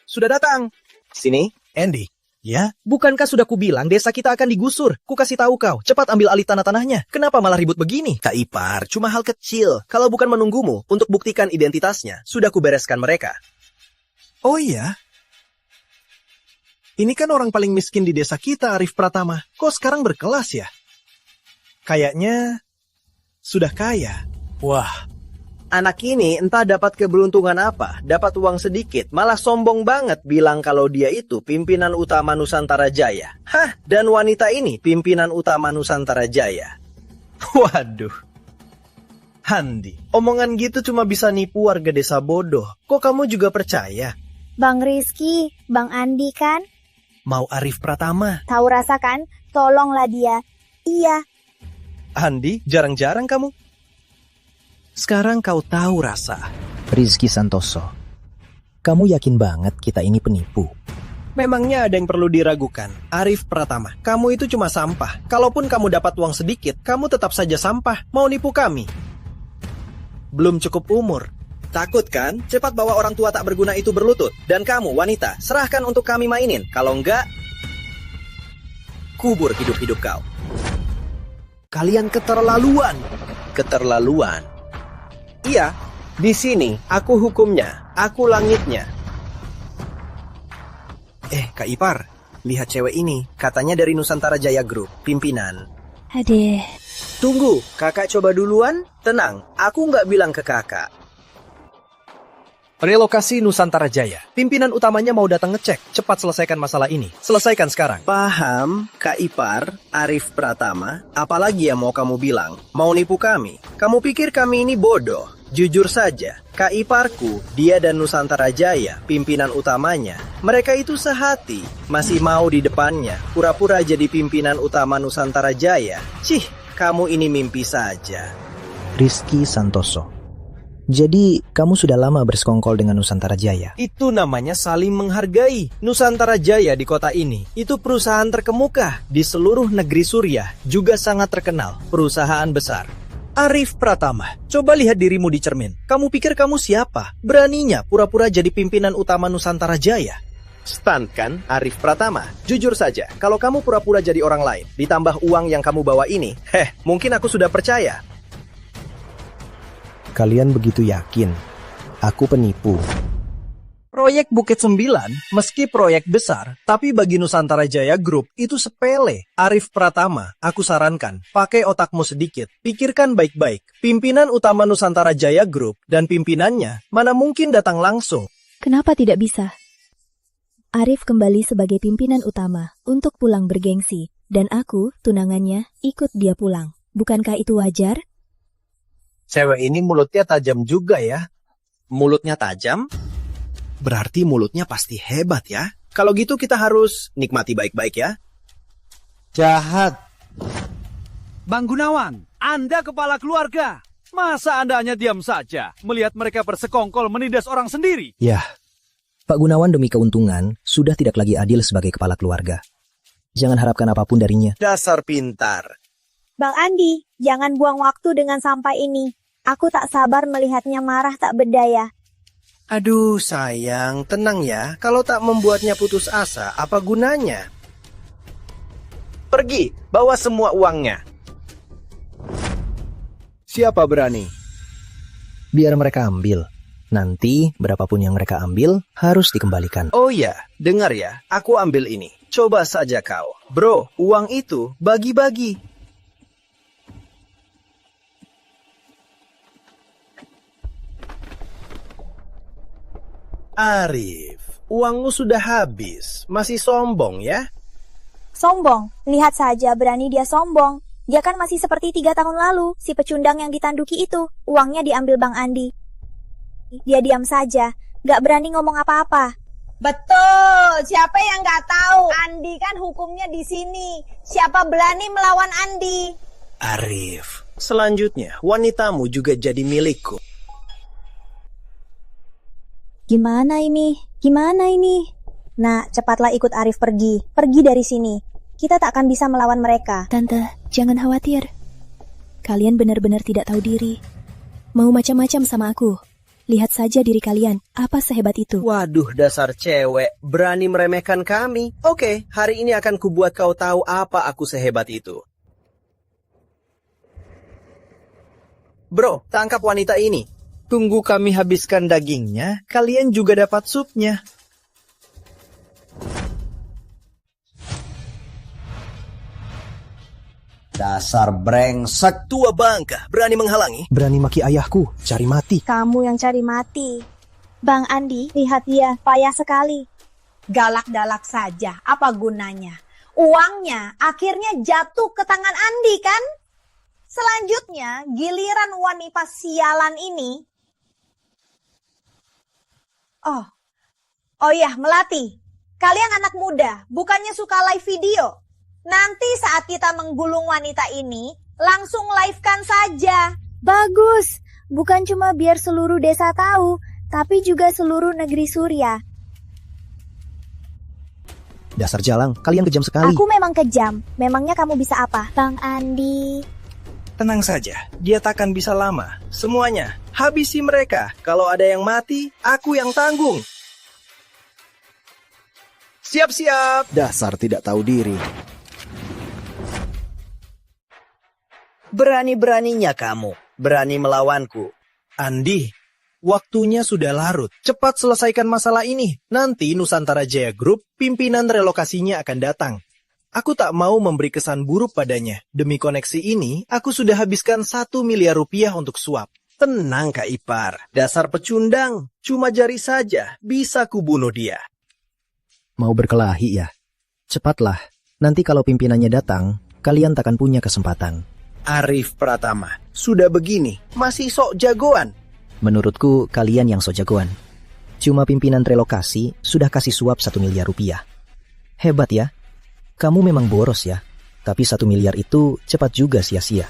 Sudah datang. Sini, Andy. Ya, bukankah sudah kubilang desa kita akan digusur? Ku kasih tahu kau, cepat ambil alih tanah-tanahnya. Kenapa malah ribut begini? Kak Ipar, cuma hal kecil. Kalau bukan menunggumu untuk buktikan identitasnya, sudah kubereskan mereka. Oh iya? Ini kan orang paling miskin di desa kita, Arif Pratama. Kok sekarang berkelas ya? Kayaknya sudah kaya. Wah, anak ini entah dapat keberuntungan apa, dapat uang sedikit, malah sombong banget bilang kalau dia itu pimpinan utama Nusantara Jaya. Hah, dan wanita ini pimpinan utama Nusantara Jaya. Waduh. Andi, omongan gitu cuma bisa nipu warga desa bodoh. Kok kamu juga percaya? Bang Rizky, Bang Andi kan? Mau Arif Pratama? Tahu rasa kan? Tolonglah dia. Iya. Andi, jarang-jarang kamu. Sekarang kau tahu rasa. Rizky Santoso, kamu yakin banget kita ini penipu? Memangnya ada yang perlu diragukan? Arif Pratama, kamu itu cuma sampah. Kalaupun kamu dapat uang sedikit, kamu tetap saja sampah. Mau nipu kami? Belum cukup umur. Takut kan? Cepat bawa orang tua tak berguna itu berlutut. Dan kamu, wanita, serahkan untuk kami mainin. Kalau enggak, kubur hidup-hidup kau. Kalian keterlaluan. Keterlaluan? Iya, di sini aku hukumnya, aku langitnya. Kak Ipar, lihat cewek ini. Katanya dari Nusantara Jaya Group, pimpinan. Adeh. Tunggu, kakak coba duluan? Tenang, aku nggak bilang ke kakak. Relokasi Nusantara Jaya. Pimpinan utamanya mau datang ngecek. Cepat selesaikan masalah ini. Selesaikan sekarang. Paham, Kak Ipar, Arif Pratama. Apalagi yang mau kamu bilang? Mau nipu kami? Kamu pikir kami ini bodoh? Jujur saja, Kak Iparku, dia dan Nusantara Jaya, pimpinan utamanya, mereka itu sehati, masih mau di depannya, pura-pura jadi pimpinan utama Nusantara Jaya. Cih, kamu ini mimpi saja. Rizky Santoso, jadi kamu sudah lama bersekongkol dengan Nusantara Jaya? Itu namanya saling menghargai. Nusantara Jaya di kota ini, itu perusahaan terkemuka di seluruh negeri Suriah, juga sangat terkenal, perusahaan besar. Arif Pratama, coba lihat dirimu di cermin. Kamu pikir kamu siapa? Beraninya pura-pura jadi pimpinan utama Nusantara Jaya. Stunt kan, Arif Pratama? Jujur saja, kalau kamu pura-pura jadi orang lain, ditambah uang yang kamu bawa ini, mungkin aku sudah percaya. Kalian begitu yakin aku penipu? Proyek Bukit 9, meski proyek besar, tapi bagi Nusantara Jaya Group itu sepele. Arif Pratama, aku sarankan, pakai otakmu sedikit. Pikirkan baik-baik. Pimpinan utama Nusantara Jaya Group dan pimpinannya mana mungkin datang langsung. Kenapa tidak bisa? Arif kembali sebagai pimpinan utama untuk pulang bergengsi. Dan aku, tunangannya, ikut dia pulang. Bukankah itu wajar? Cewek ini mulutnya tajam juga ya. Mulutnya tajam? Berarti mulutnya pasti hebat ya. Kalau gitu kita harus nikmati baik-baik ya. Jahat. Bang Gunawan, Anda kepala keluarga. Masa Anda hanya diam saja melihat mereka bersekongkol menindas orang sendiri? Yah, Pak Gunawan demi keuntungan sudah tidak lagi adil sebagai kepala keluarga. Jangan harapkan apapun darinya. Dasar pintar. Bang Andi, jangan buang waktu dengan sampah ini. Aku tak sabar melihatnya marah tak berdaya. Aduh sayang, tenang ya. Kalau tak membuatnya putus asa, apa gunanya? Pergi, bawa semua uangnya. Siapa berani? Biar mereka ambil. Nanti berapapun yang mereka ambil harus dikembalikan. Oh ya, dengar ya, aku ambil ini. Coba saja kau. Bro, uang itu bagi-bagi. Arif, uangmu sudah habis. Masih sombong ya? Sombong? Lihat saja berani dia sombong. Dia kan masih seperti 3 tahun lalu, si pecundang yang ditanduki itu. Uangnya diambil Bang Andi. Dia diam saja, gak berani ngomong apa-apa. Betul, siapa yang gak tahu? Andi kan hukumnya di sini. Siapa berani melawan Andi? Arif, selanjutnya wanitamu juga jadi milikku. Gimana ini? Gimana ini? Nah, cepatlah ikut Arif pergi. Pergi dari sini. Kita tak akan bisa melawan mereka. Tante, jangan khawatir. Kalian benar-benar tidak tahu diri. Mau macam-macam sama aku. Lihat saja diri kalian, apa sehebat itu. Waduh, dasar cewek, berani meremehkan kami. Oke, hari ini akan kubuat kau tahu apa aku sehebat itu. Bro, tangkap wanita ini. Tunggu kami habiskan dagingnya, kalian juga dapat supnya. Dasar brengsek. Tua bangka, berani menghalangi? Berani maki ayahku, cari mati. Kamu yang cari mati. Bang Andi, lihat dia, payah sekali. Galak-galak saja, apa gunanya? Uangnya akhirnya jatuh ke tangan Andi kan? Selanjutnya, giliran wanita sialan ini. Oh ya, Melati. Kalian anak muda, bukannya suka live video? Nanti saat kita menggulung wanita ini, Langsung live-kan saja. Bagus. Bukan cuma biar seluruh desa tahu, tapi juga seluruh negeri Surya. Dasar jalang, kalian kejam sekali. Aku memang kejam. Memangnya kamu bisa apa? Bang Andi. Tenang saja, dia takkan bisa lama. Semuanya, habisi mereka. Kalau ada yang mati, aku yang tanggung. Siap-siap. Dasar tidak tahu diri. Berani-beraninya kamu, berani melawanku. Andi, waktunya sudah larut. Cepat selesaikan masalah ini. Nanti Nusantara Jaya Group, pimpinan relokasinya akan datang. Aku tak mau memberi kesan buruk padanya. Demi koneksi ini, aku sudah habiskan 1 miliar rupiah untuk suap. Tenang Kak Ipar, dasar pecundang. Cuma jari saja, bisa kubunuh dia. Mau berkelahi ya? Cepatlah, nanti kalau pimpinannya datang, kalian takkan punya kesempatan. Arif Pratama, sudah begini, masih sok jagoan. Menurutku, kalian yang sok jagoan. Cuma pimpinan relokasi sudah kasih suap 1 miliar rupiah. Hebat ya? Kamu memang boros ya, tapi 1 miliar itu cepat juga sia-sia.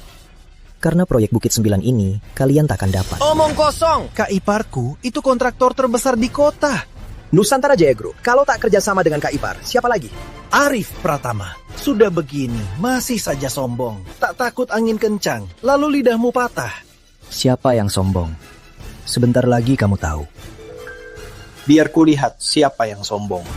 Karena proyek Bukit 9 ini, kalian takkan dapat. Omong kosong! Kak Iparku, itu kontraktor terbesar di kota. Nusantara Jaya Group, kalau tak kerjasama dengan Kak Ipar, siapa lagi? Arif Pratama, sudah begini, masih saja sombong. Tak takut angin kencang, lalu lidahmu patah. Siapa yang sombong? Sebentar lagi kamu tahu. Biar kulihat siapa yang sombong.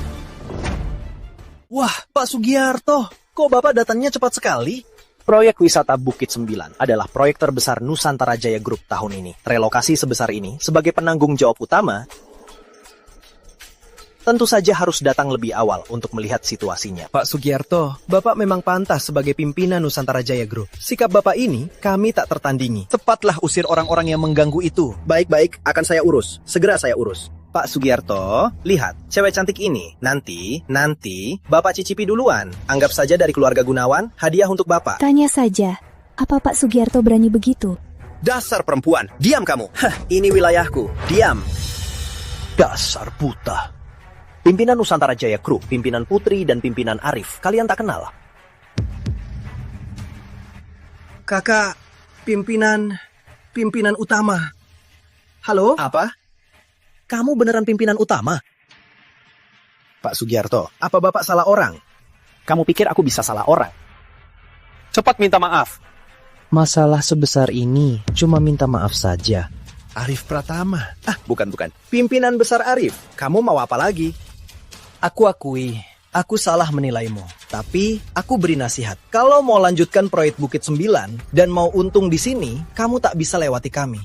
Wah, Pak Sugiarto, kok Bapak datangnya cepat sekali? Proyek wisata Bukit 9 adalah proyek terbesar Nusantara Jaya Group tahun ini. Relokasi sebesar ini, sebagai penanggung jawab utama, tentu saja harus datang lebih awal untuk melihat situasinya. Pak Sugiarto, Bapak memang pantas sebagai pimpinan Nusantara Jaya Group. Sikap Bapak ini, kami tak tertandingi. Cepatlah usir orang-orang yang mengganggu itu. Baik-baik, akan saya urus. Segera saya urus. Pak Sugiarto, lihat, cewek cantik ini. Nanti, Bapak cicipi duluan. Anggap saja dari keluarga Gunawan, hadiah untuk Bapak. Tanya saja, apa Pak Sugiarto berani begitu? Dasar perempuan, diam kamu. Hah, ini wilayahku, diam. Dasar buta. Pimpinan Nusantara Jaya Group, pimpinan Putri dan pimpinan Arif, kalian tak kenal? Kakak, pimpinan utama. Halo? Apa? Kamu beneran pimpinan utama? Pak Sugiarto, apa Bapak salah orang? Kamu pikir aku bisa salah orang? Cepat minta maaf. Masalah sebesar ini cuma minta maaf saja. Arif Pratama. Bukan. Pimpinan besar Arif. Kamu mau apa lagi? Aku akui, aku salah menilaimu. Tapi aku beri nasihat. Kalau mau lanjutkan proyek Bukit 9 dan mau untung di sini, kamu tak bisa lewati kami.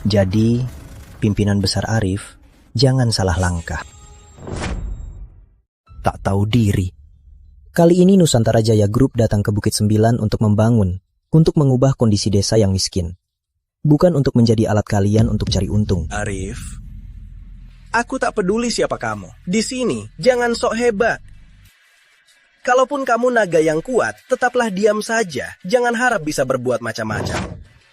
Jadi, pimpinan besar Arif, jangan salah langkah. Tak tahu diri. Kali ini Nusantara Jaya Group datang ke Bukit 9 untuk membangun, untuk mengubah kondisi desa yang miskin. Bukan untuk menjadi alat kalian untuk cari untung. Arif, aku tak peduli siapa kamu. Di sini, jangan sok hebat. Kalaupun kamu naga yang kuat, tetaplah diam saja. Jangan harap bisa berbuat macam-macam.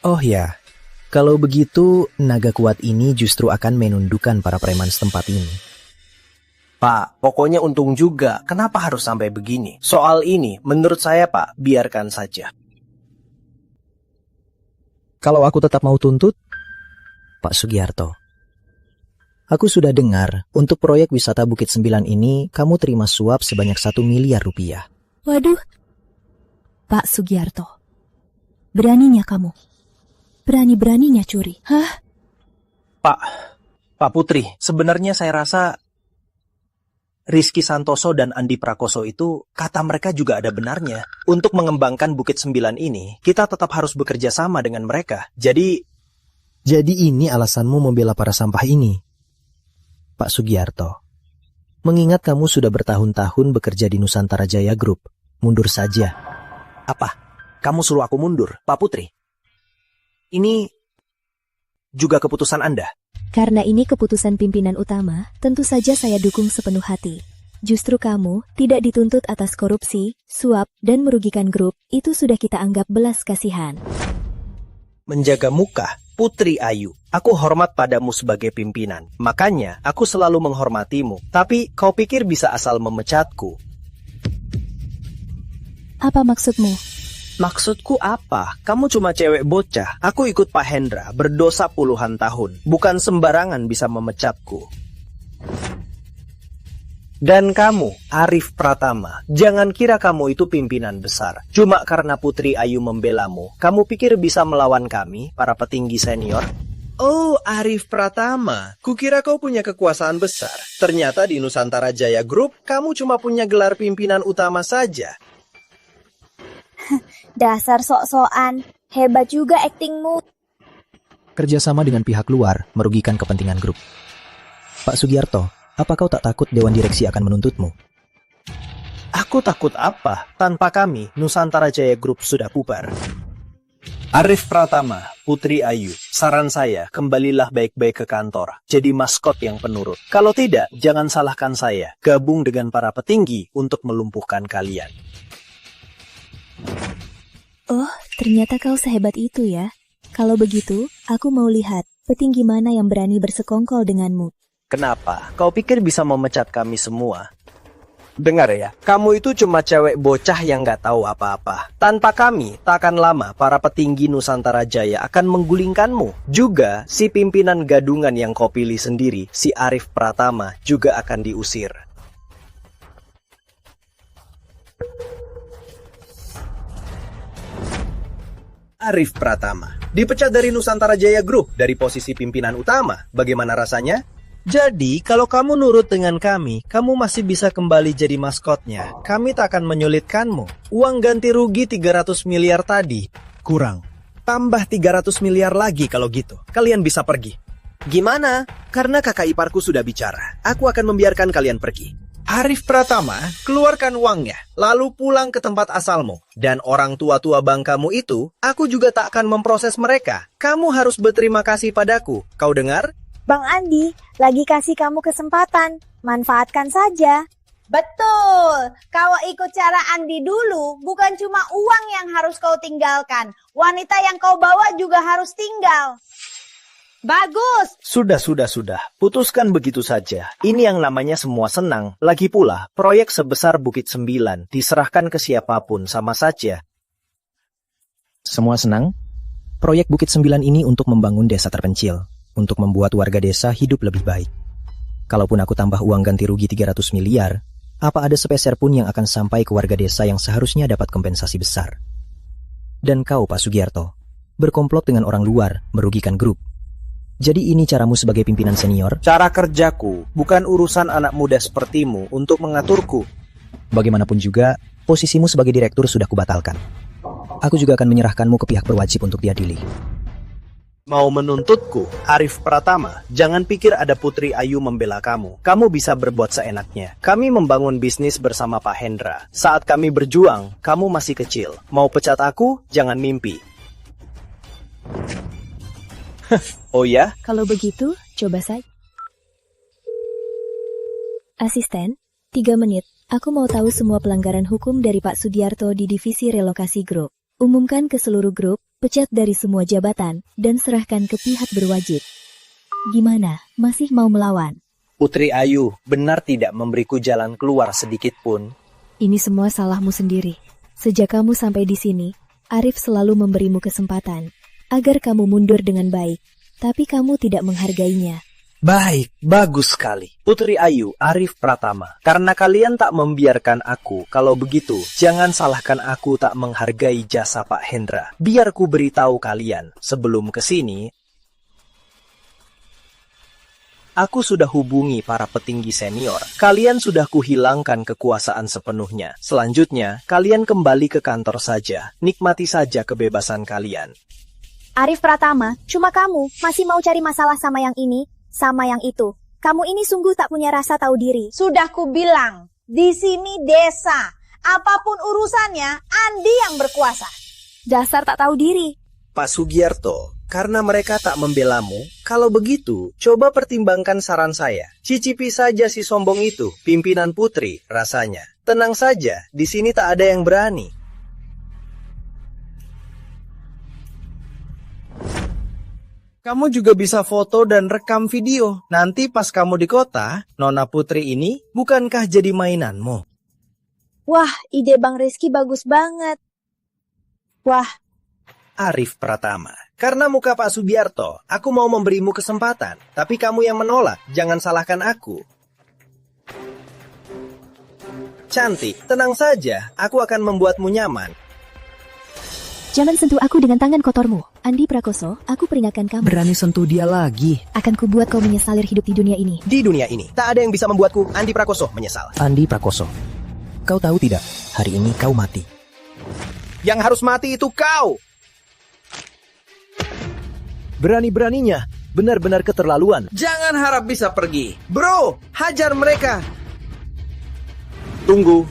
Oh ya, kalau begitu, naga kuat ini justru akan menundukkan para preman setempat ini. Pak, pokoknya untung juga. Kenapa harus sampai begini? Soal ini, menurut saya Pak, biarkan saja. Kalau aku tetap mau tuntut, Pak Sugiarto, aku sudah dengar untuk proyek wisata Bukit 9 ini kamu terima suap sebanyak 1 miliar rupiah. Waduh, Pak Sugiarto, beraninya kamu. Berani-beraninya curi. Hah? Pak Putri, sebenarnya saya rasa Rizky Santoso dan Andi Prakoso itu, kata mereka juga ada benarnya. Untuk mengembangkan Bukit 9 ini, kita tetap harus bekerja sama dengan mereka. Jadi ini alasanmu membela para sampah ini, Pak Sugiarto. Mengingat kamu sudah bertahun-tahun bekerja di Nusantara Jaya Group, mundur saja. Apa? Kamu suruh aku mundur, Pak Putri? Ini juga keputusan Anda? Karena ini keputusan pimpinan utama, tentu saja saya dukung sepenuh hati. Justru kamu tidak dituntut atas korupsi, suap, dan merugikan grup, itu sudah kita anggap belas kasihan. Menjaga muka, Putri Ayu. Aku hormat padamu sebagai pimpinan. Makanya, aku selalu menghormatimu. Tapi, kau pikir bisa asal memecatku? Apa maksudmu? Maksudku apa? Kamu cuma cewek bocah. Aku ikut Pak Hendra, berdosa puluhan tahun. Bukan sembarangan bisa memecatku. Dan kamu, Arif Pratama, jangan kira kamu itu pimpinan besar. Cuma karena Putri Ayu membelamu, kamu pikir bisa melawan kami, para petinggi senior? Oh, Arif Pratama, kukira kau punya kekuasaan besar. Ternyata di Nusantara Jaya Group, kamu cuma punya gelar pimpinan utama saja. Dasar sok-sokan, hebat juga aktingmu. Kerjasama dengan pihak luar merugikan kepentingan grup. Pak Sugiarto, apa kau tak takut Dewan Direksi akan menuntutmu? Aku takut apa? Tanpa kami, Nusantara Jaya Group sudah bubar. Arif Pratama, Putri Ayu, saran saya, kembalilah baik-baik ke kantor. Jadi maskot yang penurut. Kalau tidak, jangan salahkan saya. Gabung dengan para petinggi untuk melumpuhkan kalian. Oh, ternyata kau sehebat itu ya. Kalau begitu, aku mau lihat petinggi mana yang berani bersekongkol denganmu. Kenapa? Kau pikir bisa memecat kami semua? Dengar ya, kamu itu cuma cewek bocah yang gak tahu apa-apa. Tanpa kami, tak akan lama para petinggi Nusantara Jaya akan menggulingkanmu. Juga, si pimpinan gadungan yang kau pilih sendiri, si Arif Pratama, juga akan diusir. Arif Pratama dipecat dari Nusantara Jaya Group dari posisi pimpinan utama. Bagaimana rasanya? Jadi, kalau kamu nurut dengan kami, kamu masih bisa kembali jadi maskotnya. Kami tak akan menyulitkanmu. Uang ganti rugi 300 miliar tadi. Kurang. Tambah 300 miliar lagi kalau gitu. Kalian bisa pergi. Gimana? Karena kakak iparku sudah bicara. Aku akan membiarkan kalian pergi. Arif Pratama, keluarkan uangnya, lalu pulang ke tempat asalmu. Dan orang tua-tua bangkamu itu, aku juga tak akan memproses mereka. Kamu harus berterima kasih padaku. Kau dengar? Bang Andi, lagi kasih kamu kesempatan. Manfaatkan saja. Betul, kau ikut cara Andi dulu, bukan cuma uang yang harus kau tinggalkan. Wanita yang kau bawa juga harus tinggal. Bagus. Sudah. Putuskan begitu saja. Ini yang namanya semua senang. Lagi pula, proyek sebesar Bukit 9 diserahkan ke siapapun sama saja. Semua senang? Proyek Bukit 9 ini untuk membangun desa terpencil. Untuk membuat warga desa hidup lebih baik. Kalaupun aku tambah uang ganti rugi 300 miliar, apa ada sepeser pun yang akan sampai ke warga desa yang seharusnya dapat kompensasi besar? Dan kau, Pak Sugiarto, berkomplot dengan orang luar, merugikan grup. Jadi ini caramu sebagai pimpinan senior? Cara kerjaku, bukan urusan anak muda sepertimu untuk mengaturku. Bagaimanapun juga, posisimu sebagai direktur sudah kubatalkan. Aku juga akan menyerahkanmu ke pihak berwajib untuk diadili. Mau menuntutku, Arif Pratama, jangan pikir ada Putri Ayu membela kamu. Kamu bisa berbuat seenaknya. Kami membangun bisnis bersama Pak Hendra. Saat kami berjuang, kamu masih kecil. Mau pecat aku, jangan mimpi. Oh ya? Kalau begitu, coba saja. Asisten, 3 menit. Aku mau tahu semua pelanggaran hukum dari Pak Sugiarto di divisi relokasi grup. Umumkan ke seluruh grup, pecat dari semua jabatan, dan serahkan ke pihak berwajib. Gimana, masih mau melawan? Putri Ayu, benar tidak memberiku jalan keluar sedikit pun? Ini semua salahmu sendiri. Sejak kamu sampai di sini, Arif selalu memberimu kesempatan agar kamu mundur dengan baik, tapi kamu tidak menghargainya. Baik, bagus sekali. Putri Ayu, Arif Pratama. Karena kalian tak membiarkan aku, kalau begitu, jangan salahkan aku tak menghargai jasa Pak Hendra. Biar ku beritahu kalian, sebelum kesini, aku sudah hubungi para petinggi senior. Kalian sudah kuhilangkan kekuasaan sepenuhnya. Selanjutnya, kalian kembali ke kantor saja. Nikmati saja kebebasan kalian. Arif Pratama, cuma kamu masih mau cari masalah sama yang ini, sama yang itu. Kamu ini sungguh tak punya rasa tahu diri. Sudah kubilang, di sini desa. Apapun urusannya, Andi yang berkuasa. Dasar tak tahu diri. Pak Sugiarto, karena mereka tak membelamu, kalau begitu, coba pertimbangkan saran saya. Cicipi saja si sombong itu, pimpinan putri, rasanya. Tenang saja, di sini tak ada yang berani. Kamu juga bisa foto dan rekam video. Nanti pas kamu di kota, Nona Putri ini bukankah jadi mainanmu? Wah, ide Bang Rizky bagus banget. Wah, Arif Pratama, karena muka Pak Sugiarto, aku mau memberimu kesempatan. Tapi kamu yang menolak, jangan salahkan aku. Cantik, tenang saja, aku akan membuatmu nyaman. Jangan sentuh aku dengan tangan kotormu. Andi Prakoso, aku peringatkan kamu. Berani sentuh dia lagi. Akan kubuat kau menyesalir hidup di dunia ini. Di dunia ini, tak ada yang bisa membuatku, Andi Prakoso, menyesal. Andi Prakoso, kau tahu tidak, hari ini kau mati. Yang harus mati itu kau! Berani-beraninya, benar-benar keterlaluan. Jangan harap bisa pergi. Bro, hajar mereka. Tunggu.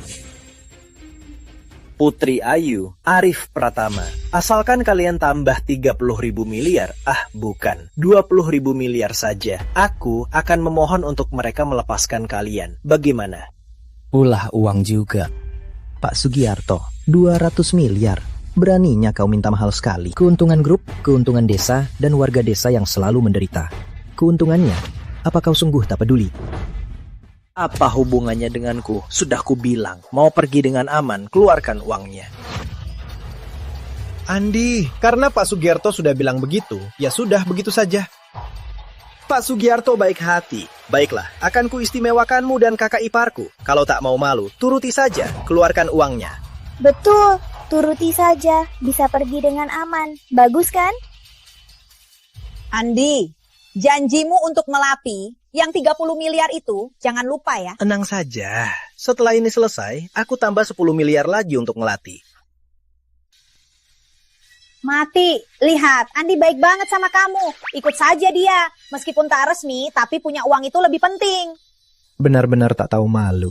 Putri Ayu, Arif Pratama. Asalkan kalian tambah 30.000 miliar. Bukan. 20.000 miliar saja. Aku akan memohon untuk mereka melepaskan kalian. Bagaimana? Ulah uang juga. Pak Sugiarto, 200 miliar. Beraninya kau minta mahal sekali. Keuntungan grup, keuntungan desa, dan warga desa yang selalu menderita. Keuntungannya, apa kau sungguh tak peduli? Apa hubungannya denganku? Sudah kubilang, mau pergi dengan aman, keluarkan uangnya. Andi, karena Pak Sugiarto sudah bilang begitu, ya sudah begitu saja. Pak Sugiarto baik hati. Baiklah, akan kuistimewakanmu dan kakak iparku. Kalau tak mau malu, turuti saja, keluarkan uangnya. Betul, turuti saja, bisa pergi dengan aman. Bagus kan? Andi, janjimu untuk Melati yang 30 miliar itu jangan lupa ya. Tenang saja, setelah ini selesai, aku tambah 10 miliar lagi untuk Melati. Mati, lihat, Andi baik banget sama kamu. Ikut saja dia, meskipun tak resmi, tapi punya uang itu lebih penting. Benar-benar tak tahu malu.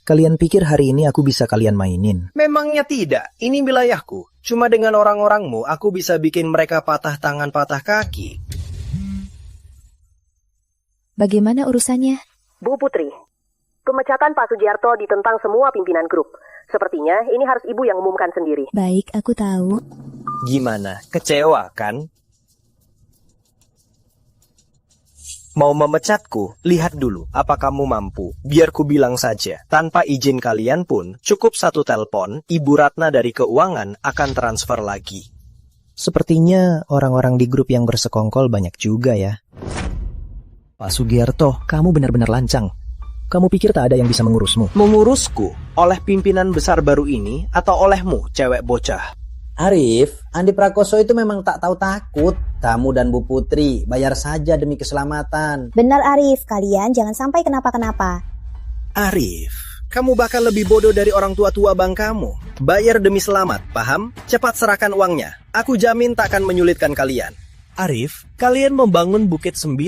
Kalian pikir hari ini aku bisa kalian mainin? Memangnya tidak, ini wilayahku. Cuma dengan orang-orangmu, aku bisa bikin mereka patah tangan patah kaki. Bagaimana urusannya? Bu Putri, pemecatan Pak Sugiarto ditentang semua pimpinan grup. Sepertinya ini harus ibu yang umumkan sendiri. Baik, aku tahu. Gimana? Kecewa kan? Mau memecatku? Lihat dulu, apa kamu mampu? Biar ku bilang saja, tanpa izin kalian pun, cukup satu telepon, Ibu Ratna dari keuangan akan transfer lagi. Sepertinya orang-orang di grup yang bersekongkol banyak juga ya. Pak Sugiarto, kamu benar-benar lancang. Kamu pikir tak ada yang bisa mengurusmu? Mengurusku? Oleh pimpinan besar baru ini atau olehmu, cewek bocah? Arif, Andi Prakoso itu memang tak tahu takut. Kamu dan Bu Putri bayar saja demi keselamatan. Benar Arif, kalian jangan sampai kenapa-kenapa. Arif, kamu bakal lebih bodoh dari orang tua-tua bang kamu. Bayar demi selamat, paham? Cepat serahkan uangnya. Aku jamin tak akan menyulitkan kalian. Arif, kalian membangun Bukit 9,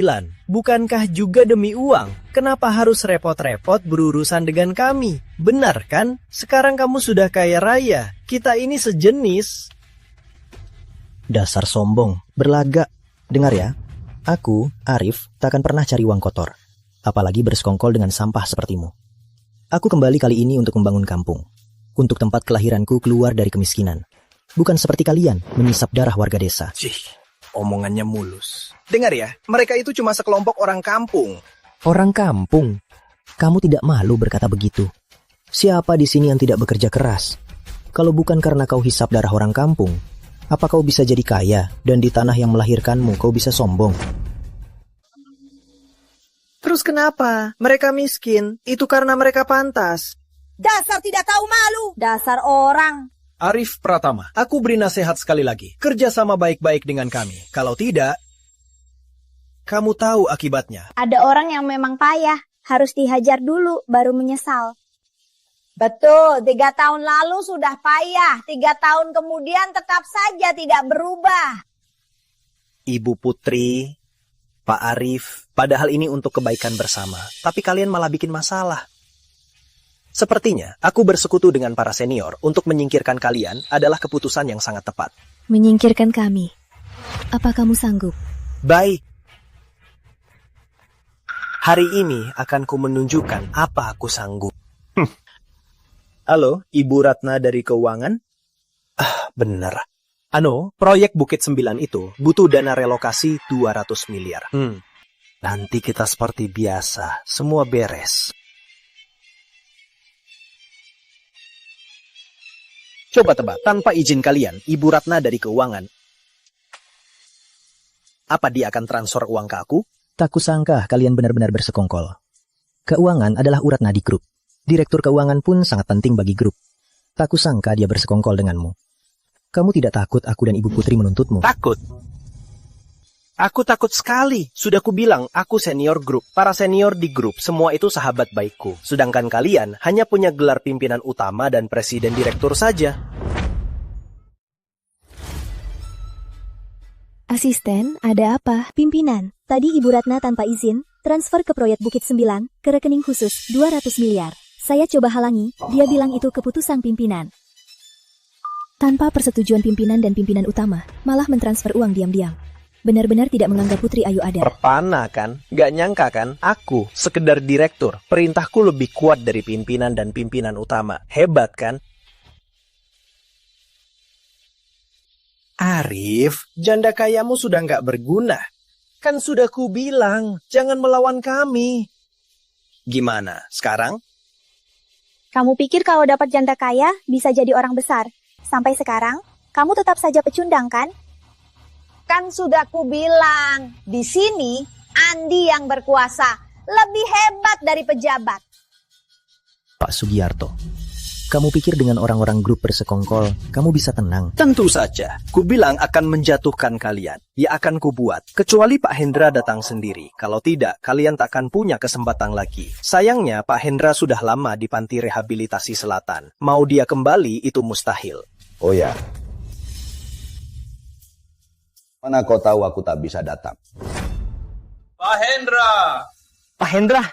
bukankah juga demi uang? Kenapa harus repot-repot berurusan dengan kami? Benar kan? Sekarang kamu sudah kaya raya. Kita ini sejenis. Dasar sombong, berlagak. Dengar ya, aku, Arif, tak akan pernah cari uang kotor. Apalagi bersekongkol dengan sampah sepertimu. Aku kembali kali ini untuk membangun kampung. Untuk tempat kelahiranku keluar dari kemiskinan. Bukan seperti kalian, menyisap darah warga desa. Omongannya mulus. Dengar ya, mereka itu cuma sekelompok orang kampung. Orang kampung? Kamu tidak malu berkata begitu? Siapa di sini yang tidak bekerja keras? Kalau bukan karena kau hisap darah orang kampung, apa kau bisa jadi kaya dan di tanah yang melahirkanmu kau bisa sombong? Terus kenapa? Mereka miskin, itu karena mereka pantas. Dasar tidak tahu malu. Dasar orang. Arif Pratama, aku beri nasihat sekali lagi. Kerjasama baik-baik dengan kami. Kalau tidak, kamu tahu akibatnya. Ada orang yang memang payah, harus dihajar dulu, baru menyesal. Betul, 3 tahun lalu sudah payah. 3 tahun kemudian tetap saja tidak berubah. Ibu Putri, Pak Arif, padahal ini untuk kebaikan bersama. Tapi kalian malah bikin masalah. Sepertinya, aku bersekutu dengan para senior untuk menyingkirkan kalian adalah keputusan yang sangat tepat. Menyingkirkan kami? Apa kamu sanggup? Baik. Hari ini akan ku menunjukkan apa aku sanggup. Halo, Ibu Ratna dari Keuangan? Bener. Proyek Bukit 9 itu butuh dana relokasi 200 miliar. Nanti kita seperti biasa, semua beres. Coba tebak, tanpa izin kalian, Ibu Ratna dari keuangan, apa dia akan transfer uang ke aku? Tak kusangka kalian benar-benar bersekongkol. Keuangan adalah urat nadi grup. Direktur keuangan pun sangat penting bagi grup. Tak kusangka dia bersekongkol denganmu. Kamu tidak takut aku dan Ibu Putri menuntutmu? Takut? Aku takut sekali. Sudah kubilang, aku senior grup. Para senior di grup, semua itu sahabat baikku. Sedangkan kalian hanya punya gelar pimpinan utama dan presiden direktur saja. Asisten, ada apa? Pimpinan, tadi Ibu Ratna tanpa izin, transfer ke proyek Bukit 9, ke rekening khusus, 200 miliar. Saya coba halangi, dia bilang itu keputusan pimpinan. Tanpa persetujuan pimpinan dan pimpinan utama, malah mentransfer uang diam-diam. Benar-benar tidak menganggap Putri Ayu ada. Perpana kan? Gak nyangka kan? Aku, sekedar direktur. Perintahku lebih kuat dari pimpinan dan pimpinan utama. Hebat kan? Arif, janda kayamu sudah gak berguna. Kan sudah kubilang, jangan melawan kami. Gimana, sekarang? Kamu pikir kalau dapat janda kaya, bisa jadi orang besar? Sampai sekarang, kamu tetap saja pecundang kan? Kan sudah kubilang, di sini Andi yang berkuasa, lebih hebat dari pejabat. Pak Sugiarto, kamu pikir dengan orang-orang grup bersekongkol, kamu bisa tenang? Tentu saja, kubilang akan menjatuhkan kalian. Ya akan kubuat, kecuali Pak Hendra datang sendiri. Kalau tidak, kalian tak akan punya kesempatan lagi. Sayangnya, Pak Hendra sudah lama di Panti Rehabilitasi Selatan. Mau dia kembali, itu mustahil. Oh ya. Mana kau tahu aku tak bisa datang? Pak Hendra! Pak Hendra!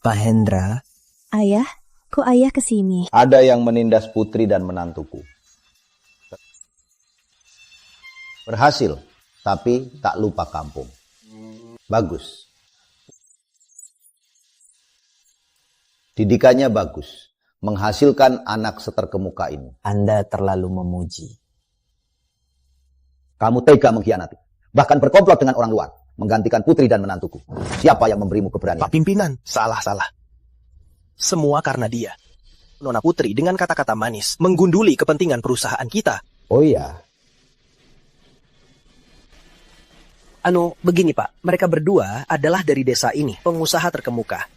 Pak Hendra? Ayah, kok ayah kesini? Ada yang menindas Putri dan menantuku. Berhasil, tapi tak lupa kampung. Bagus. Didikannya bagus. Menghasilkan anak seterkemuka ini. Anda terlalu memuji. Kamu tega mengkhianati. Bahkan berkomplot dengan orang luar. Menggantikan Putri dan menantuku. Siapa yang memberimu keberanian? Pak Pimpinan, salah. Semua karena dia. Nona Putri dengan kata-kata manis menggunduli kepentingan perusahaan kita. Oh iya. Begini Pak, mereka berdua adalah dari desa ini, pengusaha terkemuka.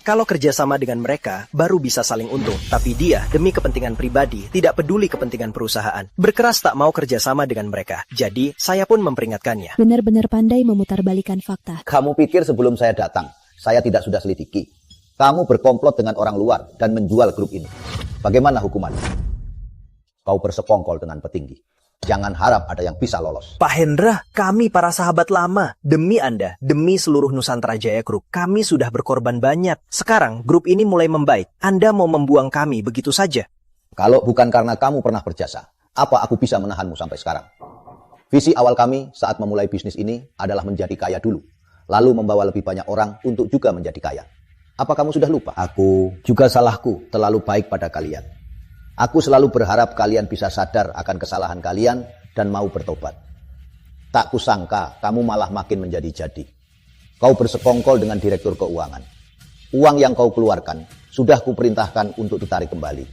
Kalau kerjasama dengan mereka, baru bisa saling untung. Tapi dia, demi kepentingan pribadi, tidak peduli kepentingan perusahaan. Berkeras tak mau kerjasama dengan mereka. Jadi, saya pun memperingatkannya. Benar-benar pandai memutarbalikan fakta. Kamu pikir sebelum saya datang, saya tidak sudah selidiki? Kamu berkomplot dengan orang luar dan menjual grup ini. Bagaimana hukumannya? Kau bersekongkol dengan petinggi. Jangan harap ada yang bisa lolos. Pak Hendra, kami para sahabat lama. Demi Anda, demi seluruh Nusantara Jaya Group, kami sudah berkorban banyak. Sekarang, grup ini mulai membaik. Anda mau membuang kami begitu saja? Kalau bukan karena kamu pernah berjasa, apa aku bisa menahanmu sampai sekarang? Visi awal kami saat memulai bisnis ini adalah menjadi kaya dulu. Lalu membawa lebih banyak orang untuk juga menjadi kaya. Apa kamu sudah lupa? Aku juga salahku terlalu baik pada kalian. Aku selalu berharap kalian bisa sadar akan kesalahan kalian dan mau bertobat. Tak kusangka kamu malah makin menjadi-jadi. Kau bersekongkol dengan direktur keuangan. Uang yang kau keluarkan sudah kuperintahkan untuk ditarik kembali.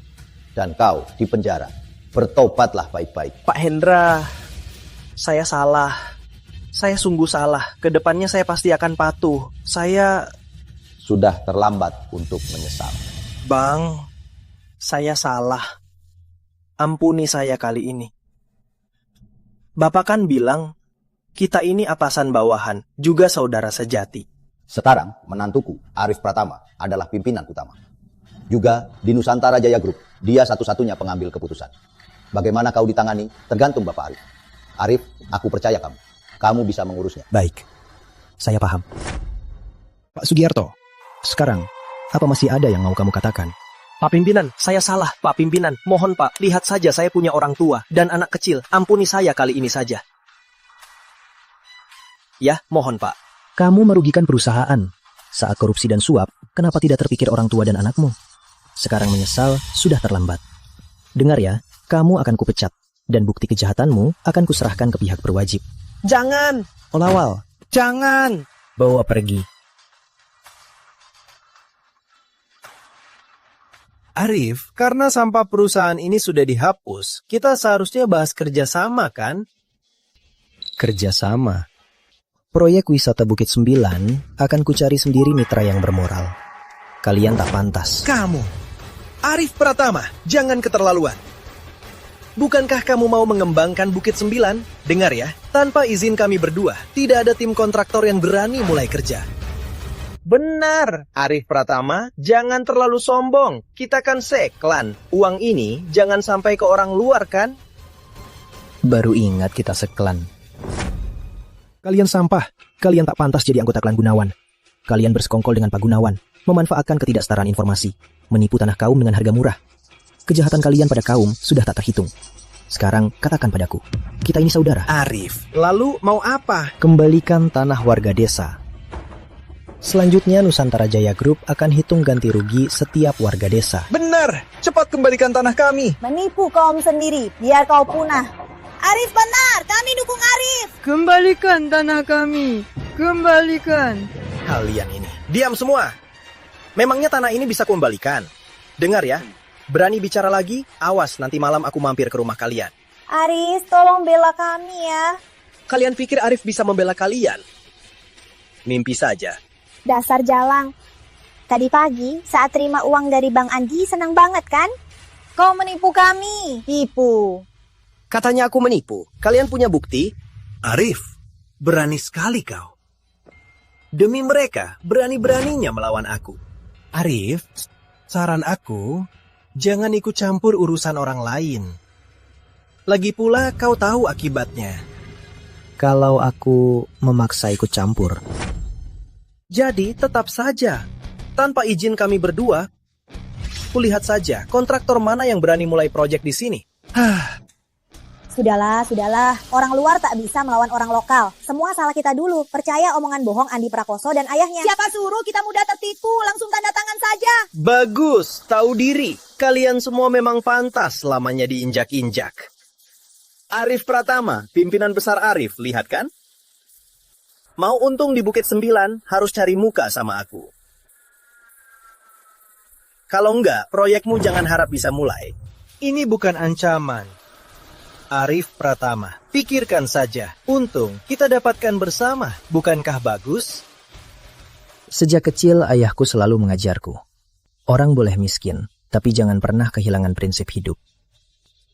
Dan kau di penjara. Bertobatlah baik-baik. Pak Hendra, saya salah. Saya sungguh salah. Kedepannya saya pasti akan patuh. Saya... Sudah terlambat untuk menyesal. Bang, saya salah. Ampuni saya kali ini. Bapak kan bilang, kita ini atasan bawahan, juga saudara sejati. Sekarang, menantuku, Arif Pratama, adalah pimpinan utama. Juga di Nusantara Jaya Group, dia satu-satunya pengambil keputusan. Bagaimana kau ditangani, tergantung Bapak Arif. Arif, aku percaya kamu. Kamu bisa mengurusnya. Baik, saya paham. Pak Sugiarto, sekarang, apa masih ada yang mau kamu katakan? Pak Pimpinan, saya salah. Pak Pimpinan, mohon Pak, lihat saja saya punya orang tua dan anak kecil. Ampuni saya kali ini saja. Ya, mohon Pak. Kamu merugikan perusahaan. Saat korupsi dan suap, kenapa tidak terpikir orang tua dan anakmu? Sekarang menyesal, sudah terlambat. Dengar ya, kamu akan kupecat. Dan bukti kejahatanmu akan kuserahkan ke pihak berwajib. Jangan! Olawal, Jangan! bawa pergi. Arif, karena sampah perusahaan ini sudah dihapus, kita seharusnya bahas kerjasama, kan? Kerjasama? Proyek wisata Bukit 9 akan kucari sendiri mitra yang bermoral. Kalian tak pantas. Kamu, Arif Pratama, jangan keterlaluan. Bukankah kamu mau mengembangkan Bukit 9? Dengar ya, tanpa izin kami berdua, tidak ada tim kontraktor yang berani mulai kerja. Benar, Arif Pratama, jangan terlalu sombong. Kita kan seklan. Uang ini jangan sampai ke orang luar, kan? Baru ingat kita seklan. Kalian sampah. Kalian tak pantas jadi anggota klan Gunawan. Kalian bersekongkol dengan Pak Gunawan, memanfaatkan ketidaksetaraan informasi, menipu tanah kaum dengan harga murah. Kejahatan kalian pada kaum sudah tak terhitung. Sekarang katakan padaku, kita ini saudara. Arif, lalu mau apa? Kembalikan tanah warga desa. Selanjutnya Nusantara Jaya Group akan hitung ganti rugi setiap warga desa. Benar, cepat kembalikan tanah kami. Menipu kaum sendiri, biar kau punah. Arif benar, kami dukung Arif. Kembalikan tanah kami, kembalikan. Kalian ini, diam semua. Memangnya tanah ini bisa kembalikan? Dengar ya, berani bicara lagi, awas nanti malam aku mampir ke rumah kalian. Arif, tolong bela kami ya. Kalian pikir Arif bisa membela kalian? Mimpi saja. Dasar jalang. Tadi pagi saat terima uang dari Bang Andi senang banget kan? Kau menipu kami. Tipu. Katanya aku menipu. Kalian punya bukti? Arif, berani sekali kau. Demi mereka, berani-beraninya melawan aku. Arif, saran aku, jangan ikut campur urusan orang lain. Lagi pula kau tahu akibatnya. Kalau aku memaksa ikut campur. Jadi tetap saja, tanpa izin kami berdua, kulihat saja kontraktor mana yang berani mulai proyek di sini. Sudahlah. Orang luar tak bisa melawan orang lokal. Semua salah kita dulu. Percaya omongan bohong Andi Prakoso dan ayahnya. Siapa suruh kita mudah tertipu? Langsung tanda tangan saja. Bagus, tahu diri. Kalian semua memang pantas selamanya diinjak-injak. Arif Pratama, pimpinan besar Arif, lihat kan? Mau untung di Bukit 9, harus cari muka sama aku. Kalau enggak, proyekmu jangan harap bisa mulai. Ini bukan ancaman. Arif Pratama, pikirkan saja. Untung kita dapatkan bersama, bukankah bagus? Sejak kecil ayahku selalu mengajarku. Orang boleh miskin, tapi jangan pernah kehilangan prinsip hidup.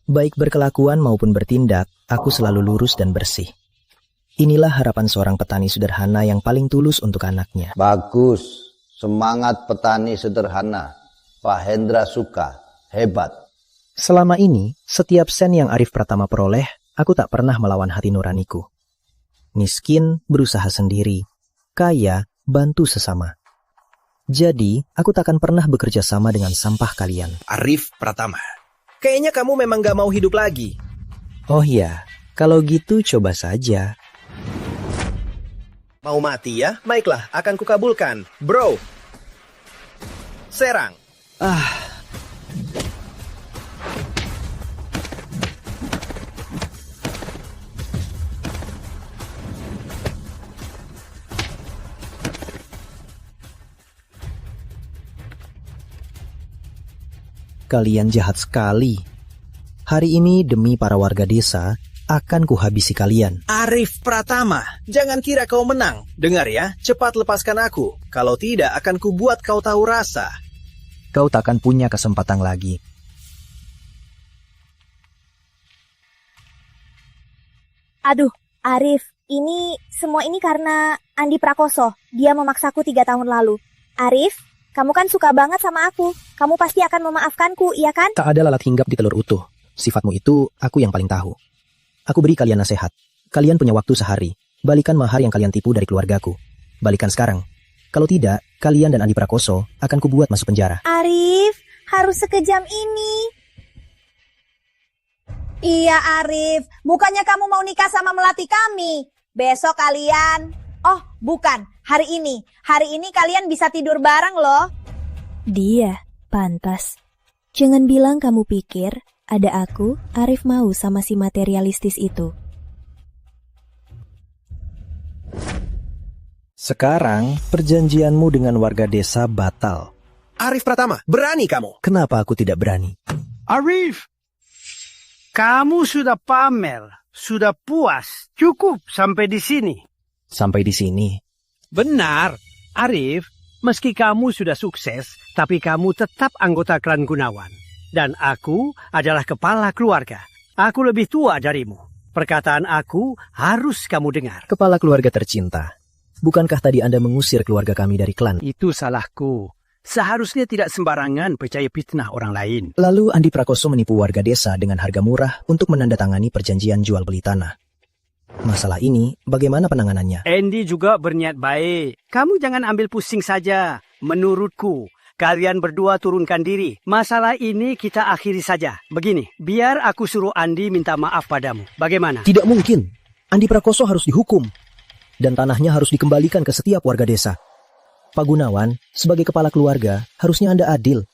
Baik berkelakuan maupun bertindak, aku selalu lurus dan bersih. Inilah harapan seorang petani sederhana yang paling tulus untuk anaknya. Bagus, semangat petani sederhana. Pak Hendra suka, hebat. Selama ini, setiap sen yang Arif Pratama peroleh, aku tak pernah melawan hati nuraniku. Miskin, berusaha sendiri. Kaya, bantu sesama. Jadi, aku takkan pernah bekerja sama dengan sampah kalian. Arif Pratama, kayaknya kamu memang gak mau hidup lagi. Oh iya, kalau gitu coba saja. Mau mati ya? Baiklah, akan kukabulkan. Bro, serang. Kalian jahat sekali. Hari ini demi para warga desa, akan kuhabisi kalian. Arif Pratama, jangan kira kau menang. Dengar ya, cepat lepaskan aku. Kalau tidak, akan kubuat kau tahu rasa. Kau takkan punya kesempatan lagi. Aduh, Arif, semua ini karena Andi Prakoso. Dia memaksaku 3 tahun lalu. Arif, kamu kan suka banget sama aku. Kamu pasti akan memaafkanku, iya kan? Tak ada lalat hinggap di telur utuh. Sifatmu itu, aku yang paling tahu. Aku beri kalian nasihat. Kalian punya waktu sehari. Balikan mahar yang kalian tipu dari keluargaku. Balikan sekarang. Kalau tidak, kalian dan Andi Prakoso akan kubuat masuk penjara. Arif, harus sekejam ini. Iya Arif, bukannya kamu mau nikah sama melati kami? Besok kalian... Oh, bukan. Hari ini. Hari ini kalian bisa tidur bareng loh. Dia, pantas. Jangan bilang kamu pikir ada aku, Arif mau sama si materialistis itu. Sekarang, perjanjianmu dengan warga desa batal. Arif Pratama, berani kamu? Kenapa aku tidak berani? Arif, kamu sudah pamer, sudah puas, cukup sampai di sini. Sampai di sini? Benar, Arif, meski kamu sudah sukses, tapi kamu tetap anggota klan Gunawan. Dan aku adalah kepala keluarga. Aku lebih tua darimu. Perkataan aku harus kamu dengar. Kepala keluarga tercinta, bukankah tadi Anda mengusir keluarga kami dari klan? Itu salahku. Seharusnya tidak sembarangan percaya fitnah orang lain. Lalu Andi Prakoso menipu warga desa dengan harga murah untuk menandatangani perjanjian jual beli tanah. Masalah ini bagaimana penanganannya? Andy juga berniat baik. Kamu jangan ambil pusing saja. Menurutku, kalian berdua turunkan diri. Masalah ini kita akhiri saja. Begini, biar aku suruh Andy minta maaf padamu. Bagaimana? Tidak mungkin. Andi Prakoso harus dihukum. Dan tanahnya harus dikembalikan ke setiap warga desa. Pak Gunawan, sebagai kepala keluarga, harusnya Anda adil.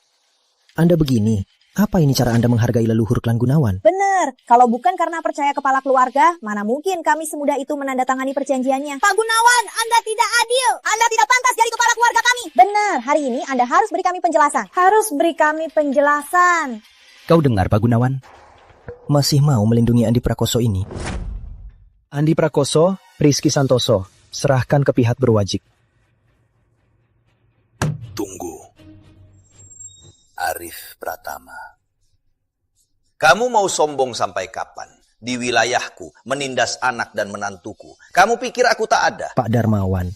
Anda begini, apa ini cara Anda menghargai leluhur klan Gunawan? Bener, kalau bukan karena percaya kepala keluarga, mana mungkin kami semudah itu menandatangani perjanjiannya. Pak Gunawan, Anda tidak adil. Anda tidak pantas jadi kepala keluarga kami. Bener, hari ini Anda harus beri kami penjelasan. Harus beri kami penjelasan. Kau dengar, Pak Gunawan? Masih mau melindungi Andi Prakoso ini? Andi Prakoso, Rizky Santoso, serahkan ke pihak berwajib. Tunggu. Arif Pratama. Kamu mau sombong sampai kapan? Di wilayahku, menindas anak dan menantuku. Kamu pikir aku tak ada? Pak Darmawan,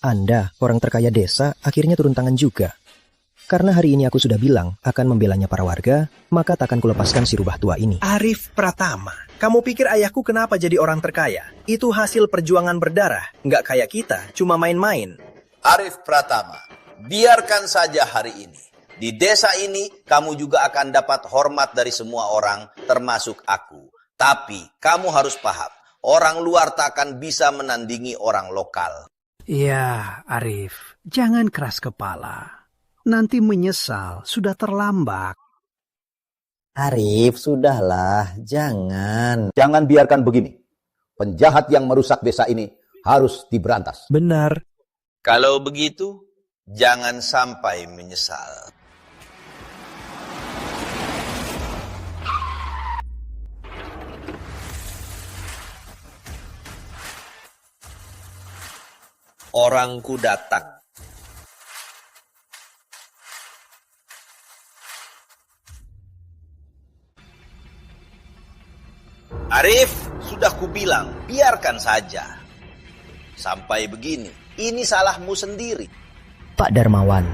Anda, orang terkaya desa, akhirnya turun tangan juga. Karena hari ini aku sudah bilang akan membelanya para warga, maka takkan kulepaskan si rubah tua ini. Arif Pratama, kamu pikir ayahku kenapa jadi orang terkaya? Itu hasil perjuangan berdarah. Nggak kayak kita, cuma main-main. Arif Pratama, biarkan saja hari ini. Di desa ini, kamu juga akan dapat hormat dari semua orang, termasuk aku. Tapi, kamu harus paham, orang luar tak akan bisa menandingi orang lokal. Ya, Arif, jangan keras kepala. Nanti menyesal, sudah terlambat. Arif, sudahlah, jangan. Jangan biarkan begini. Penjahat yang merusak desa ini harus diberantas. Benar. Kalau begitu, jangan sampai menyesal. Orangku datang. Arif, sudah kubilang, biarkan saja. Sampai begini, ini salahmu sendiri. Pak Darmawan,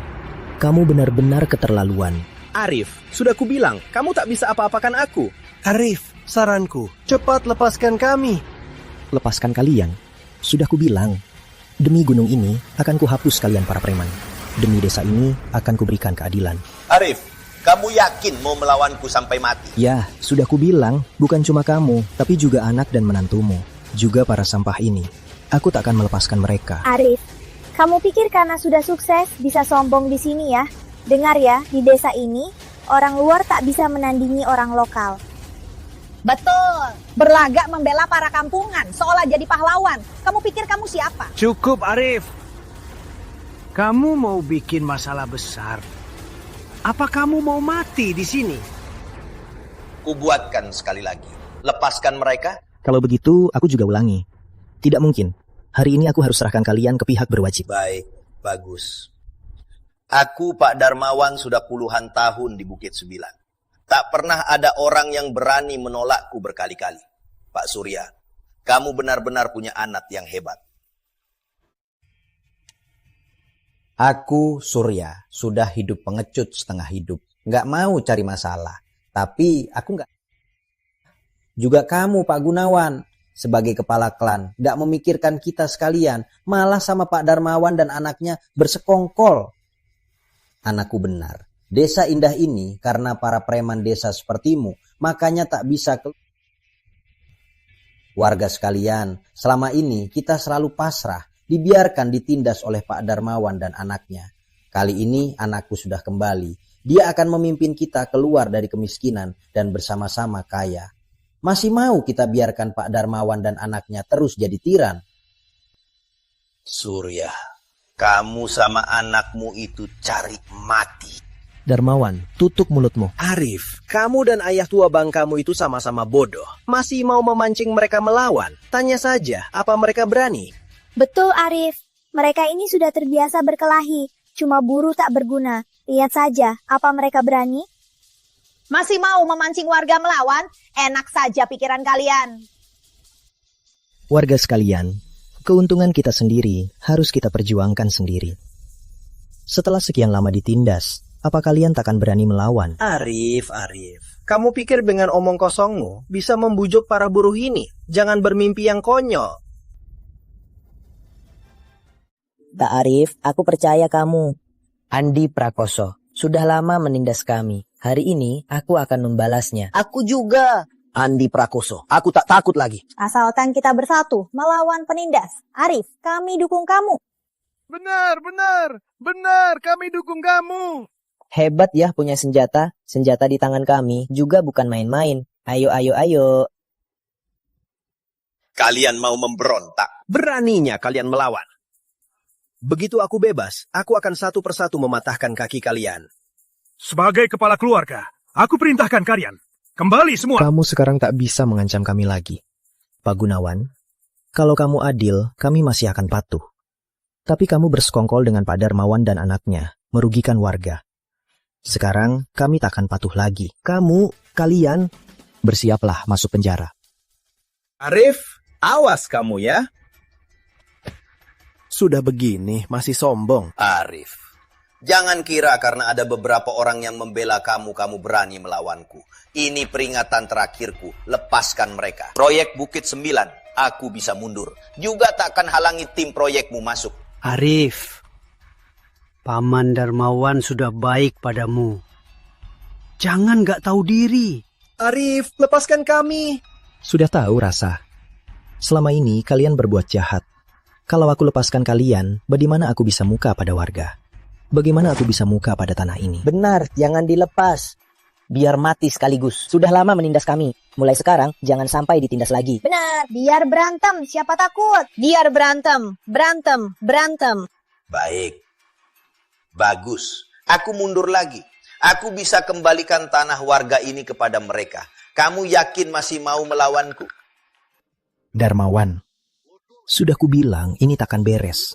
kamu benar-benar keterlaluan. Arif, sudah kubilang, kamu tak bisa apa-apakan aku. Arif, saranku, cepat lepaskan kami. Lepaskan kalian? Sudah kubilang. Demi gunung ini, akan kuhapus kalian para preman. Demi desa ini, akan kuberikan keadilan. Arif, kamu yakin mau melawanku sampai mati? Ya, sudah kubilang, bukan cuma kamu, tapi juga anak dan menantumu. Juga para sampah ini. Aku tak akan melepaskan mereka. Arif, kamu pikir karena sudah sukses, bisa sombong di sini ya? Dengar ya, di desa ini, orang luar tak bisa menandingi orang lokal. Betul, berlagak membela para kampungan, seolah jadi pahlawan. Kamu pikir kamu siapa? Cukup, Arif. Kamu mau bikin masalah besar. Apa kamu mau mati di sini? Kubuatkan sekali lagi. Lepaskan mereka. Kalau begitu, aku juga ulangi. Tidak mungkin. Hari ini aku harus serahkan kalian ke pihak berwajib. Baik, bagus. Aku, Pak Darmawan, sudah puluhan tahun di Bukit Sembilan. Tak pernah ada orang yang berani menolakku berkali-kali. Pak Surya, kamu benar-benar punya anak yang hebat. Aku, Surya, sudah hidup pengecut setengah hidup. Nggak mau cari masalah. Tapi aku nggak. Juga kamu, Pak Gunawan, sebagai kepala klan, nggak memikirkan kita sekalian. Malah sama Pak Darmawan dan anaknya bersekongkol. Anakku benar. Desa indah ini karena para preman desa sepertimu, makanya tak bisa Warga sekalian, selama ini kita selalu pasrah, dibiarkan ditindas oleh Pak Darmawan dan anaknya. Kali ini anakku sudah kembali. Dia akan memimpin kita keluar dari kemiskinan dan bersama-sama kaya. Masih mau kita biarkan Pak Darmawan dan anaknya terus jadi tiran? Surya, Kamu sama anakmu itu cari mati. Darmawan, tutup mulutmu. Arif, kamu dan ayah tua bang kamu itu sama-sama bodoh. Masih mau memancing mereka melawan? Tanya saja, apa mereka berani? Betul, Arif. Mereka ini sudah terbiasa berkelahi. Cuma buruh tak berguna. Lihat saja, apa mereka berani? Masih mau memancing warga melawan? Enak saja pikiran kalian. Warga sekalian, keuntungan kita sendiri harus kita perjuangkan sendiri. Setelah sekian lama ditindas, apa kalian takkan berani melawan? Arif, kamu pikir dengan omong kosongmu bisa membujuk para buruh ini? Jangan bermimpi yang konyol. Kak Arif, aku percaya kamu. Andi Prakoso, sudah lama menindas kami. Hari ini aku akan membalasnya. Aku juga. Andi Prakoso, aku tak takut lagi. Asalkan kita bersatu melawan penindas. Arif, kami dukung kamu. Benar, kami dukung kamu. Hebat ya punya senjata. Senjata di tangan kami juga bukan main-main. Ayo. Kalian mau memberontak? Beraninya kalian melawan. Begitu aku bebas, aku akan satu persatu mematahkan kaki kalian. Sebagai kepala keluarga, aku perintahkan kalian. Kembali semua. Kamu sekarang tak bisa mengancam kami lagi. Pak Gunawan, kalau kamu adil, kami masih akan patuh. Tapi kamu bersekongkol dengan Pak Darmawan dan anaknya, merugikan warga. Sekarang kami tak akan patuh lagi. Kalian, bersiaplah masuk penjara. Arif, awas kamu ya. Sudah begini, masih sombong. Arif, jangan kira karena ada beberapa orang yang membela kamu, kamu berani melawanku. Ini peringatan terakhirku, lepaskan mereka. Proyek Bukit 9, aku bisa mundur. Juga takkan halangi tim proyekmu masuk. Arif, Paman Darmawan sudah baik padamu. Jangan gak tahu diri. Arif, lepaskan kami. Sudah tahu rasa. Selama ini kalian berbuat jahat. Kalau aku lepaskan kalian, bagaimana aku bisa muka pada warga? Bagaimana aku bisa muka pada tanah ini? Benar, jangan dilepas. Biar mati sekaligus. Sudah lama menindas kami. Mulai sekarang, jangan sampai ditindas lagi. Benar, biar berantem. Siapa takut? Biar berantem. Baik. Bagus. Aku mundur lagi. Aku bisa kembalikan tanah warga ini kepada mereka. Kamu yakin masih mau melawanku? Darmawan, sudah kubilang ini takkan beres.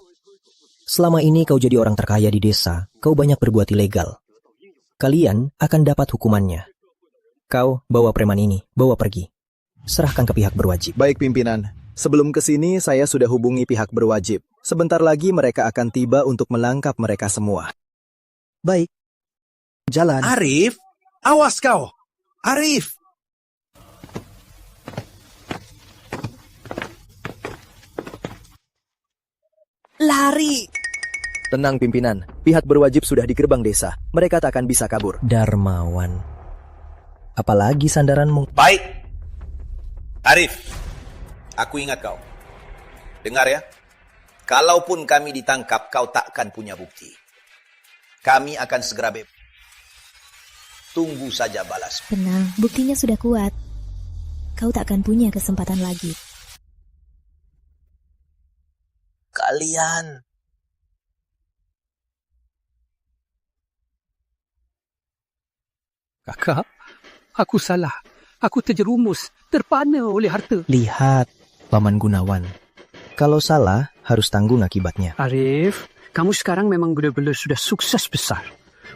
Selama ini kau jadi orang terkaya di desa, kau banyak berbuat ilegal. Kalian akan dapat hukumannya. Kau bawa preman ini, bawa pergi. Serahkan ke pihak berwajib. Baik pimpinan, sebelum kesini saya sudah hubungi pihak berwajib. Sebentar lagi mereka akan tiba untuk menangkap mereka semua. Baik, jalan. Arif, awas kau. Arif. Lari. Tenang pimpinan, pihak berwajib sudah di gerbang desa. Mereka tak akan bisa kabur. Darmawan, apalagi sandaranmu? Baik. Arif, aku ingat kau. Dengar ya. Kalaupun kami ditangkap, kau takkan punya bukti. Kami akan segera bebas. Tunggu saja balas. Tenang, buktinya sudah kuat. Kau tak akan punya kesempatan lagi. Kalian. Kakak, aku salah. Aku terjerumus, terpana oleh harta. Lihat, Paman Gunawan. Kalau salah, harus tanggung akibatnya. Arif, kamu sekarang memang benar-benar sudah sukses besar.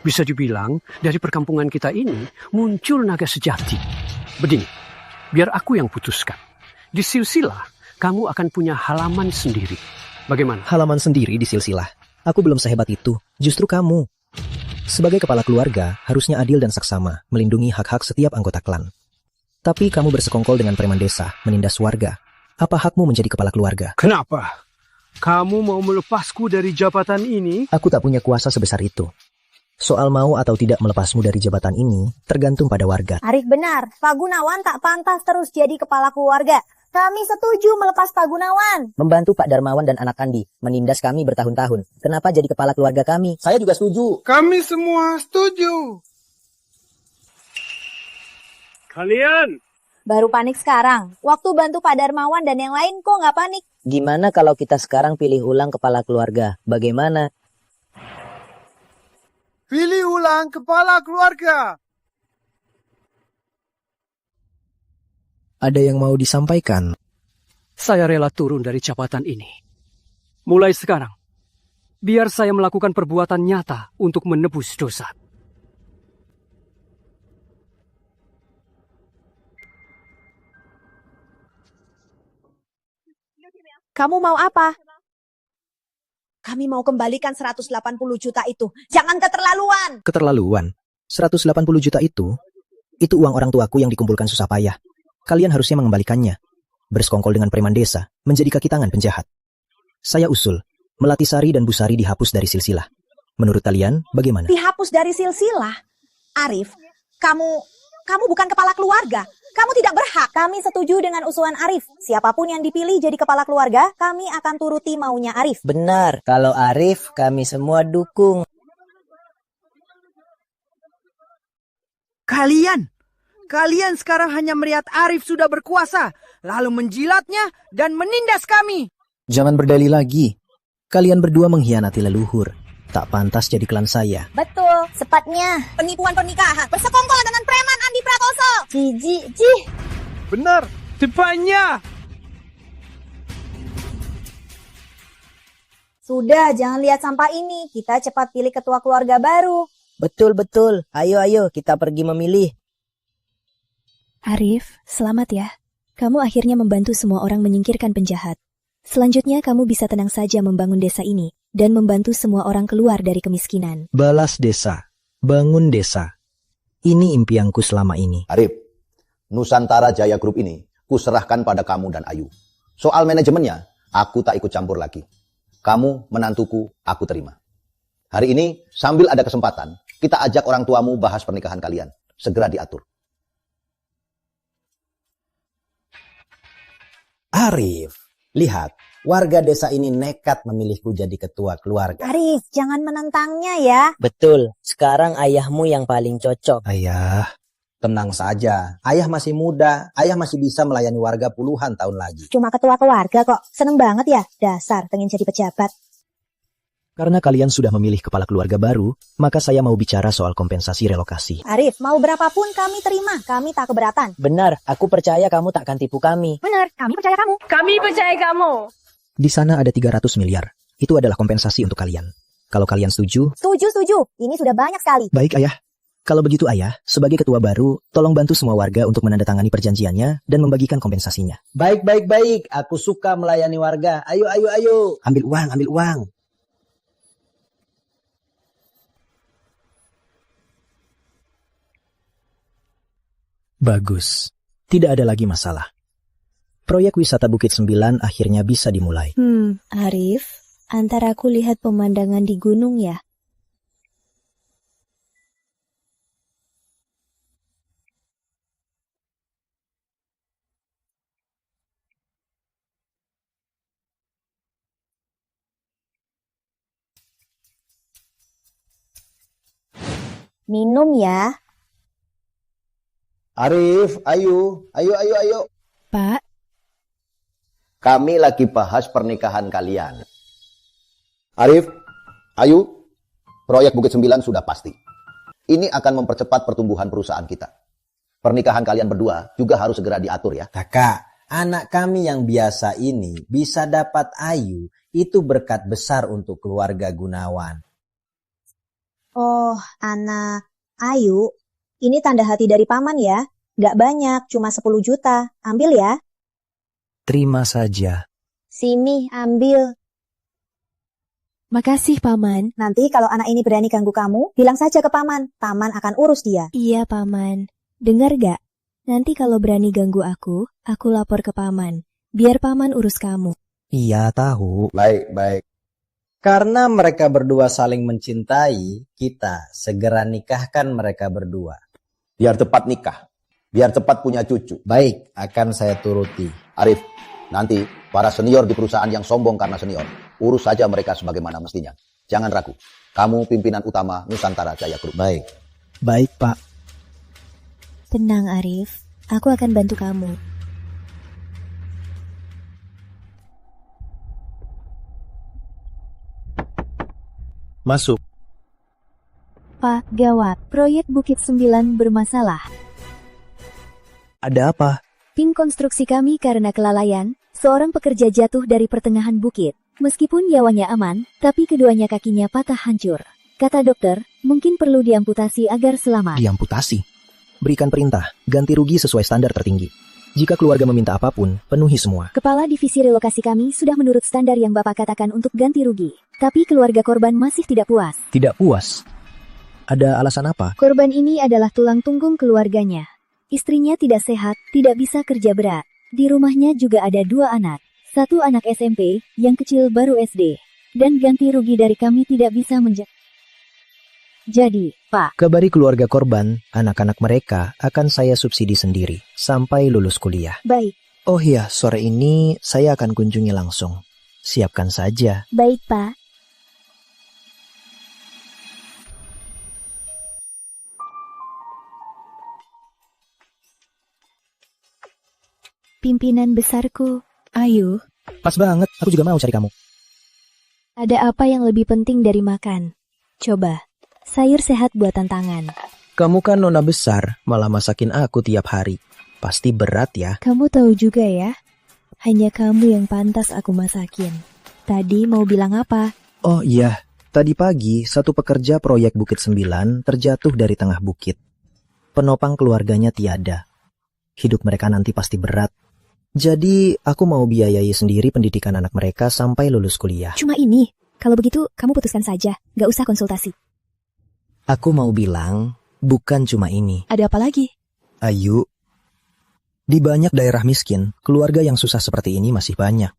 Bisa dibilang, dari perkampungan kita ini, muncul naga sejati. Begini, biar aku yang putuskan. Di silsilah, kamu akan punya halaman sendiri. Bagaimana? Halaman sendiri di silsilah? Aku belum sehebat itu, justru kamu. Sebagai kepala keluarga, harusnya adil dan saksama, melindungi hak-hak setiap anggota klan. Tapi kamu bersekongkol dengan preman desa, menindas warga. Apa hakmu menjadi kepala keluarga? Kenapa? Kamu mau melepasku dari jabatan ini? Aku tak punya kuasa sebesar itu. Soal mau atau tidak melepasmu dari jabatan ini, tergantung pada warga. Arif benar, Pak Gunawan tak pantas terus jadi kepala keluarga. Kami setuju melepas Pak Gunawan. Membantu Pak Darmawan dan anak Andi, menindas kami bertahun-tahun. Kenapa jadi kepala keluarga kami? Saya juga setuju. Kami semua setuju. Kalian, Baru panik sekarang. Waktu bantu Pak Darmawan dan yang lain kok nggak panik? Gimana kalau kita sekarang pilih ulang kepala keluarga? Bagaimana? Pilih ulang kepala keluarga. Ada yang mau disampaikan? Saya rela turun dari jabatan ini. Mulai sekarang, biar saya melakukan perbuatan nyata untuk menebus dosa. Kamu mau apa? Kami mau kembalikan 180 juta itu. Jangan keterlaluan. Keterlaluan. 180 juta itu uang orang tuaku yang dikumpulkan susah payah. Kalian harusnya mengembalikannya. Bersekongkol dengan preman desa, menjadi kaki tangan penjahat. Saya usul, Melati Sari dan Bu Sari dihapus dari silsilah. Menurut kalian, bagaimana? Dihapus dari silsilah? Arif, kamu bukan kepala keluarga. Kamu tidak berhak. Kami setuju dengan usulan Arif. Siapapun yang dipilih jadi kepala keluarga, kami akan turuti maunya Arif. Benar, kalau Arif kami semua dukung. Kalian sekarang hanya melihat Arif sudah berkuasa, lalu menjilatnya dan menindas kami. Jangan berdalih lagi. Kalian berdua mengkhianati leluhur. Tak pantas jadi klan saya. Betul, sepatnya. Penipuan pernikahan, bersekongkol dengan preman Andi Prakoso. Jijik. Benar, tepatnya. Sudah, jangan lihat sampah ini. Kita cepat pilih ketua keluarga baru. Betul. Ayo, kita pergi memilih. Arif, selamat ya. Kamu akhirnya membantu semua orang menyingkirkan penjahat. Selanjutnya kamu bisa tenang saja membangun desa ini dan membantu semua orang keluar dari kemiskinan. Balas desa, bangun desa. Ini impianku selama ini. Arif, Nusantara Jaya Group ini kuserahkan pada kamu dan Ayu. Soal manajemennya, aku tak ikut campur lagi. Kamu menantuku, aku terima. Hari ini, sambil ada kesempatan, kita ajak orang tuamu bahas pernikahan kalian. Segera diatur. Arif, lihat, warga desa ini nekat memilihku jadi ketua keluarga. Arif, jangan menentangnya ya. Betul, sekarang ayahmu yang paling cocok. Ayah, tenang saja. Ayah masih muda, ayah masih bisa melayani warga puluhan tahun lagi. Cuma ketua keluarga kok, seneng banget ya. Dasar, pengen jadi pejabat. Karena kalian sudah memilih kepala keluarga baru, maka saya mau bicara soal kompensasi relokasi. Arif, mau berapapun kami terima. Kami tak keberatan. Benar, aku percaya kamu takkan tipu kami. Benar, kami percaya kamu. Kami percaya kamu. Di sana ada 300 miliar. Itu adalah kompensasi untuk kalian. Kalau kalian setuju? Setuju. Ini sudah banyak sekali. Baik, Ayah. Kalau begitu, Ayah, sebagai ketua baru, tolong bantu semua warga untuk menandatangani perjanjiannya dan membagikan kompensasinya. Baik. Aku suka melayani warga. Ayo. Ambil uang. Bagus. Tidak ada lagi masalah. Proyek wisata Bukit 9 akhirnya bisa dimulai. Arif, antara aku lihat pemandangan di gunung ya. Minum ya. Arif, Ayu. Pak, Kami lagi bahas pernikahan kalian. Arif, Ayu, proyek Bukit 9 sudah pasti. Ini akan mempercepat pertumbuhan perusahaan kita. Pernikahan kalian berdua juga harus segera diatur ya. Kakak, anak kami yang biasa ini bisa dapat Ayu, itu berkat besar untuk keluarga Gunawan. Oh, anak Ayu, ini tanda hati dari paman ya. Gak banyak, cuma 10 juta. Ambil ya. Terima saja. Sini, ambil. Makasih, Paman. Nanti kalau anak ini berani ganggu kamu, bilang saja ke Paman. Paman akan urus dia. Iya, Paman. Dengar gak? Nanti kalau berani ganggu aku lapor ke Paman. Biar Paman urus kamu. Iya, tahu. Baik. Karena mereka berdua saling mencintai, kita segera nikahkan mereka berdua. Biar cepat nikah. Biar cepat punya cucu. Baik, akan saya turuti. Arif, nanti para senior di perusahaan yang sombong karena senior, urus saja mereka sebagaimana mestinya. Jangan ragu. Kamu pimpinan utama Nusantara Jaya Group. Baik. Baik, Pak. Tenang, Arif. Aku akan bantu kamu. Masuk. Pak, gawat. Proyek Bukit 9 bermasalah. Ada apa? Tim konstruksi kami karena kelalaian, seorang pekerja jatuh dari pertengahan bukit. Meskipun nyawanya aman, tapi keduanya kakinya patah hancur. Kata dokter, mungkin perlu diamputasi agar selamat. Diamputasi? Berikan perintah, ganti rugi sesuai standar tertinggi. Jika keluarga meminta apapun, penuhi semua. Kepala divisi relokasi kami sudah menurut standar yang Bapak katakan untuk ganti rugi. Tapi keluarga korban masih tidak puas. Tidak puas? Ada alasan apa? Korban ini adalah tulang punggung keluarganya. Istrinya tidak sehat, tidak bisa kerja berat. Di rumahnya juga ada 2 anak. 1 anak SMP, yang kecil baru SD. Dan ganti rugi dari kami tidak bisa Jadi, Pak, kabari keluarga korban, anak-anak mereka akan saya subsidi sendiri sampai lulus kuliah. Baik. Oh iya, sore ini saya akan kunjungi langsung. Siapkan saja. Baik, Pak. Pimpinan besarku, ayo. Pas banget, aku juga mau cari kamu. Ada apa yang lebih penting dari makan? Coba, sayur sehat buatan tangan. Kamu kan nona besar, malah masakin aku tiap hari. Pasti berat ya. Kamu tahu juga ya, hanya kamu yang pantas aku masakin. Tadi mau bilang apa? Oh iya, tadi pagi satu pekerja proyek Bukit 9 terjatuh dari tengah bukit. Penopang keluarganya tiada. Hidup mereka nanti pasti berat. Jadi, aku mau biayai sendiri pendidikan anak mereka sampai lulus kuliah. Cuma ini, kalau begitu kamu putuskan saja, gak usah konsultasi. Aku mau bilang, bukan cuma ini. Ada apa lagi? Ayu, di banyak daerah miskin, keluarga yang susah seperti ini masih banyak.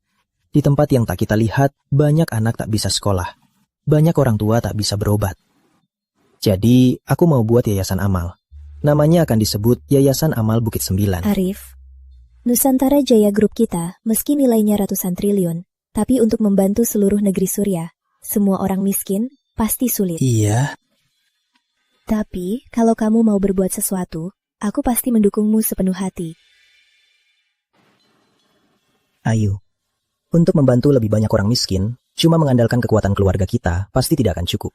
Di tempat yang tak kita lihat, banyak anak tak bisa sekolah. Banyak orang tua tak bisa berobat. Jadi, aku mau buat yayasan amal. Namanya akan disebut Yayasan Amal Bukit 9. Arif, Nusantara Jaya Group kita, meski nilainya ratusan triliun, tapi untuk membantu seluruh negeri Surya, semua orang miskin, pasti sulit. Iya. Tapi, kalau kamu mau berbuat sesuatu, aku pasti mendukungmu sepenuh hati. Ayu, untuk membantu lebih banyak orang miskin, cuma mengandalkan kekuatan keluarga kita, pasti tidak akan cukup.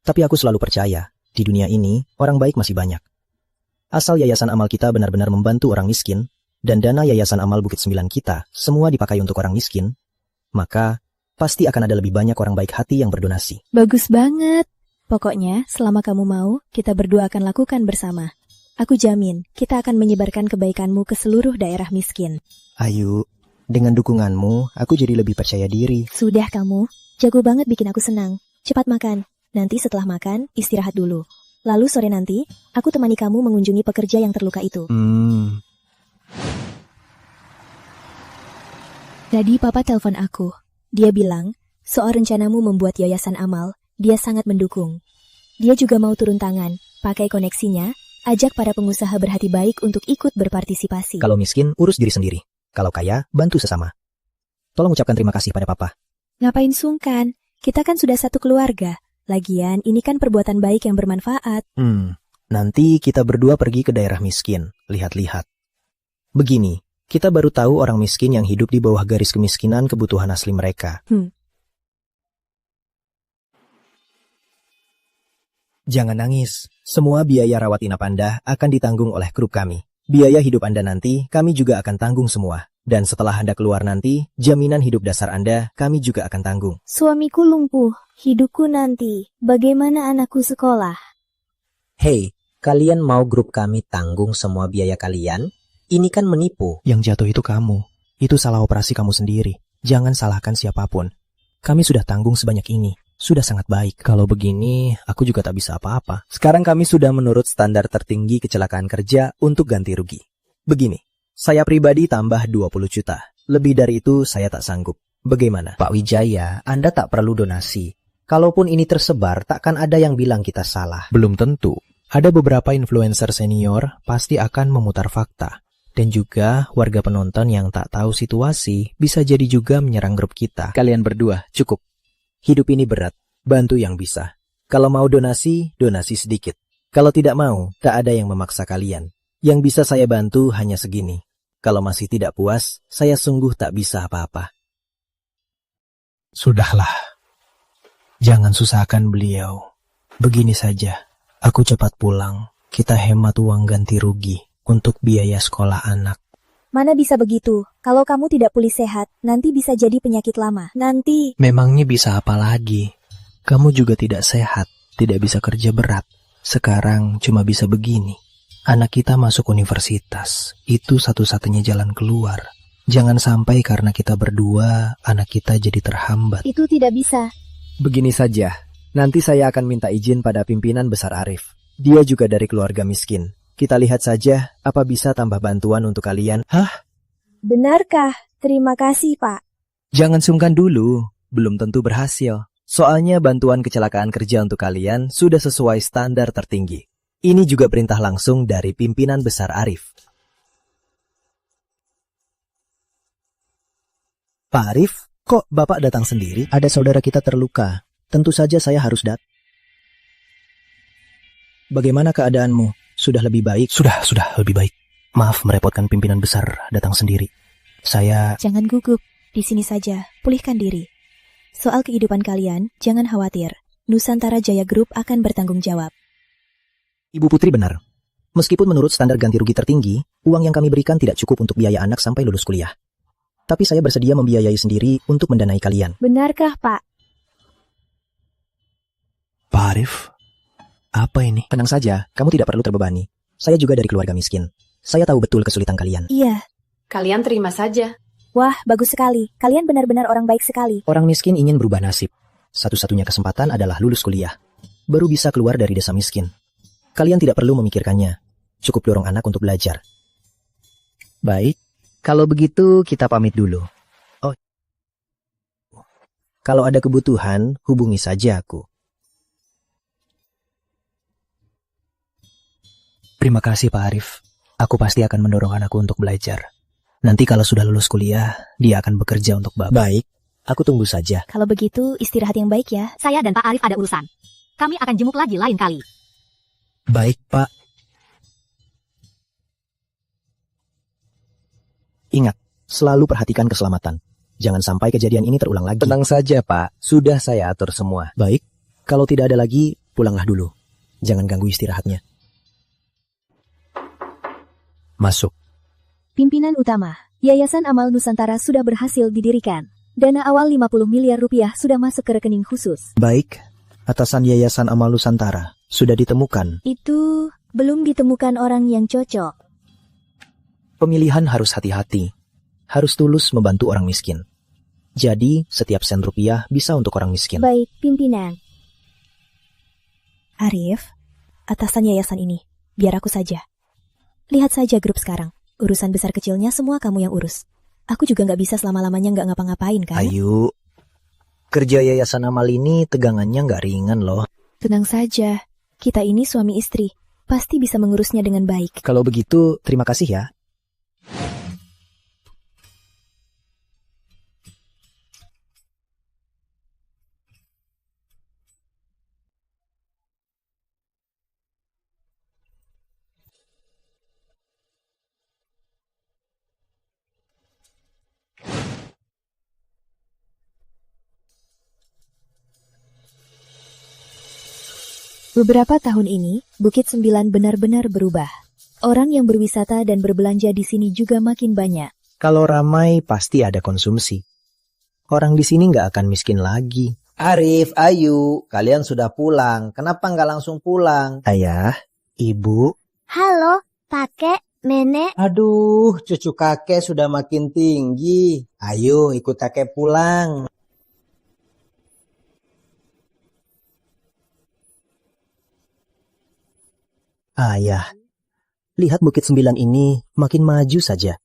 Tapi aku selalu percaya, di dunia ini, orang baik masih banyak. Asal yayasan amal kita benar-benar membantu orang miskin, dan dana yayasan amal Bukit 9 kita semua dipakai untuk orang miskin, maka pasti akan ada lebih banyak orang baik hati yang berdonasi. Bagus banget. Pokoknya, selama kamu mau, kita berdua akan lakukan bersama. Aku jamin, kita akan menyebarkan kebaikanmu ke seluruh daerah miskin. Ayu, dengan dukunganmu, aku jadi lebih percaya diri. Sudah kamu, jago banget bikin aku senang. Cepat makan. Nanti setelah makan, istirahat dulu. Lalu sore nanti, aku temani kamu mengunjungi pekerja yang terluka itu. Tadi papa telepon aku. Dia bilang, soal rencanamu membuat yayasan amal, dia sangat mendukung. Dia juga mau turun tangan, pakai koneksinya, ajak para pengusaha berhati baik untuk ikut berpartisipasi. Kalau miskin, urus diri sendiri. Kalau kaya, bantu sesama. Tolong ucapkan terima kasih pada papa. Ngapain sungkan? Kita kan sudah satu keluarga. Lagian, ini kan perbuatan baik yang bermanfaat. Nanti kita berdua pergi ke daerah miskin, lihat-lihat. Begini, kita baru tahu orang miskin yang hidup di bawah garis kemiskinan kebutuhan asli mereka. Jangan nangis, semua biaya rawat inap Anda akan ditanggung oleh grup kami. Biaya hidup Anda nanti, kami juga akan tanggung semua. Dan setelah Anda keluar nanti, jaminan hidup dasar Anda, kami juga akan tanggung. Suamiku lumpuh, hidupku nanti. Bagaimana anakku sekolah? Hei, kalian mau grup kami tanggung semua biaya kalian? Ini kan menipu. Yang jatuh itu kamu. Itu salah operasi kamu sendiri. Jangan salahkan siapapun. Kami sudah tanggung sebanyak ini. Sudah sangat baik. Kalau begini, aku juga tak bisa apa-apa. Sekarang kami sudah menurut standar tertinggi kecelakaan kerja untuk ganti rugi. Begini, saya pribadi tambah 20 juta. Lebih dari itu saya tak sanggup. Bagaimana? Pak Wijaya, Anda tak perlu donasi. Kalaupun ini tersebar, takkan ada yang bilang kita salah. Belum tentu. Ada beberapa influencer senior pasti akan memutar fakta. Dan juga warga penonton yang tak tahu situasi bisa jadi juga menyerang grup kita. Kalian berdua, cukup. Hidup ini berat, bantu yang bisa. Kalau mau donasi, donasi sedikit. Kalau tidak mau, tak ada yang memaksa kalian. Yang bisa saya bantu hanya segini. Kalau masih tidak puas, saya sungguh tak bisa apa-apa. Sudahlah. Jangan susahkan beliau. Begini saja, aku cepat pulang. Kita hemat uang ganti rugi untuk biaya sekolah anak. Mana bisa begitu? Kalau kamu tidak pulih sehat, nanti bisa jadi penyakit lama. Nanti... Memangnya bisa apa lagi? Kamu juga tidak sehat, tidak bisa kerja berat. Sekarang cuma bisa begini. Anak kita masuk universitas, itu satu-satunya jalan keluar. Jangan sampai karena kita berdua, anak kita jadi terhambat. Itu tidak bisa. Begini saja, nanti saya akan minta izin pada pimpinan besar Arif. Dia juga dari keluarga miskin. Kita lihat saja apa bisa tambah bantuan untuk kalian. Hah? Benarkah? Terima kasih, Pak. Jangan sungkan dulu, belum tentu berhasil. Soalnya bantuan kecelakaan kerja untuk kalian sudah sesuai standar tertinggi. Ini juga perintah langsung dari pimpinan besar Arif. Pak Arif, kok Bapak datang sendiri? Ada saudara kita terluka. Tentu saja saya harus datang. Bagaimana keadaanmu? Sudah lebih baik? Sudah lebih baik. Maaf merepotkan pimpinan besar datang sendiri. Saya... Jangan gugup, di sini saja, pulihkan diri. Soal kehidupan kalian, jangan khawatir. Nusantara Jaya Group akan bertanggung jawab. Ibu Putri benar. Meskipun menurut standar ganti rugi tertinggi, uang yang kami berikan tidak cukup untuk biaya anak sampai lulus kuliah. Tapi saya bersedia membiayai sendiri untuk mendanai kalian. Benarkah, Pak? Pak Arif, apa ini? Tenang saja, kamu tidak perlu terbebani. Saya juga dari keluarga miskin. Saya tahu betul kesulitan kalian. Iya. Kalian terima saja. Wah, bagus sekali. Kalian benar-benar orang baik sekali. Orang miskin ingin berubah nasib. Satu-satunya kesempatan adalah lulus kuliah. Baru bisa keluar dari desa miskin. Kalian tidak perlu memikirkannya. Cukup dorong anak untuk belajar. Baik, kalau begitu kita pamit dulu. Oh, kalau ada kebutuhan, hubungi saja aku. Terima kasih Pak Arif. Aku pasti akan mendorong anakku untuk belajar. Nanti kalau sudah lulus kuliah, dia akan bekerja untuk Bapak. Baik, aku tunggu saja. Kalau begitu, istirahat yang baik ya. Saya dan Pak Arif ada urusan. Kami akan jenguk lagi lain kali. Baik, Pak. Ingat, selalu perhatikan keselamatan. Jangan sampai kejadian ini terulang lagi. Tenang saja, Pak. Sudah saya atur semua. Baik, kalau tidak ada lagi, pulanglah dulu. Jangan ganggu istirahatnya. Masuk. Pimpinan utama, Yayasan Amal Nusantara sudah berhasil didirikan. Dana awal 50 miliar rupiah sudah masuk ke rekening khusus. Baik, atasan Yayasan Amal Nusantara sudah ditemukan. Itu belum ditemukan orang yang cocok. Pemilihan harus hati-hati. Harus tulus membantu orang miskin. Jadi, setiap sen rupiah bisa untuk orang miskin. Baik, pimpinan. Arif, atasan yayasan ini, biar aku saja. Lihat saja grup sekarang. Urusan besar kecilnya semua kamu yang urus. Aku juga nggak bisa selama-lamanya nggak ngapa-ngapain kan? Ayu, kerja Yayasan Amal ini tegangannya nggak ringan loh. Tenang saja, kita ini suami istri. Pasti bisa mengurusnya dengan baik. Kalau begitu, terima kasih ya. Beberapa tahun ini, Bukit Sembilan benar-benar berubah. Orang yang berwisata dan berbelanja di sini juga makin banyak. Kalau ramai, pasti ada konsumsi. Orang di sini nggak akan miskin lagi. Arif, Ayu, kalian sudah pulang. Kenapa nggak langsung pulang? Ayah, Ibu. Halo, kakek, nenek. Aduh, cucu kakek sudah makin tinggi. Ayo, ikut kakek pulang. Ayah, lihat Bukit Sembilan ini makin maju saja.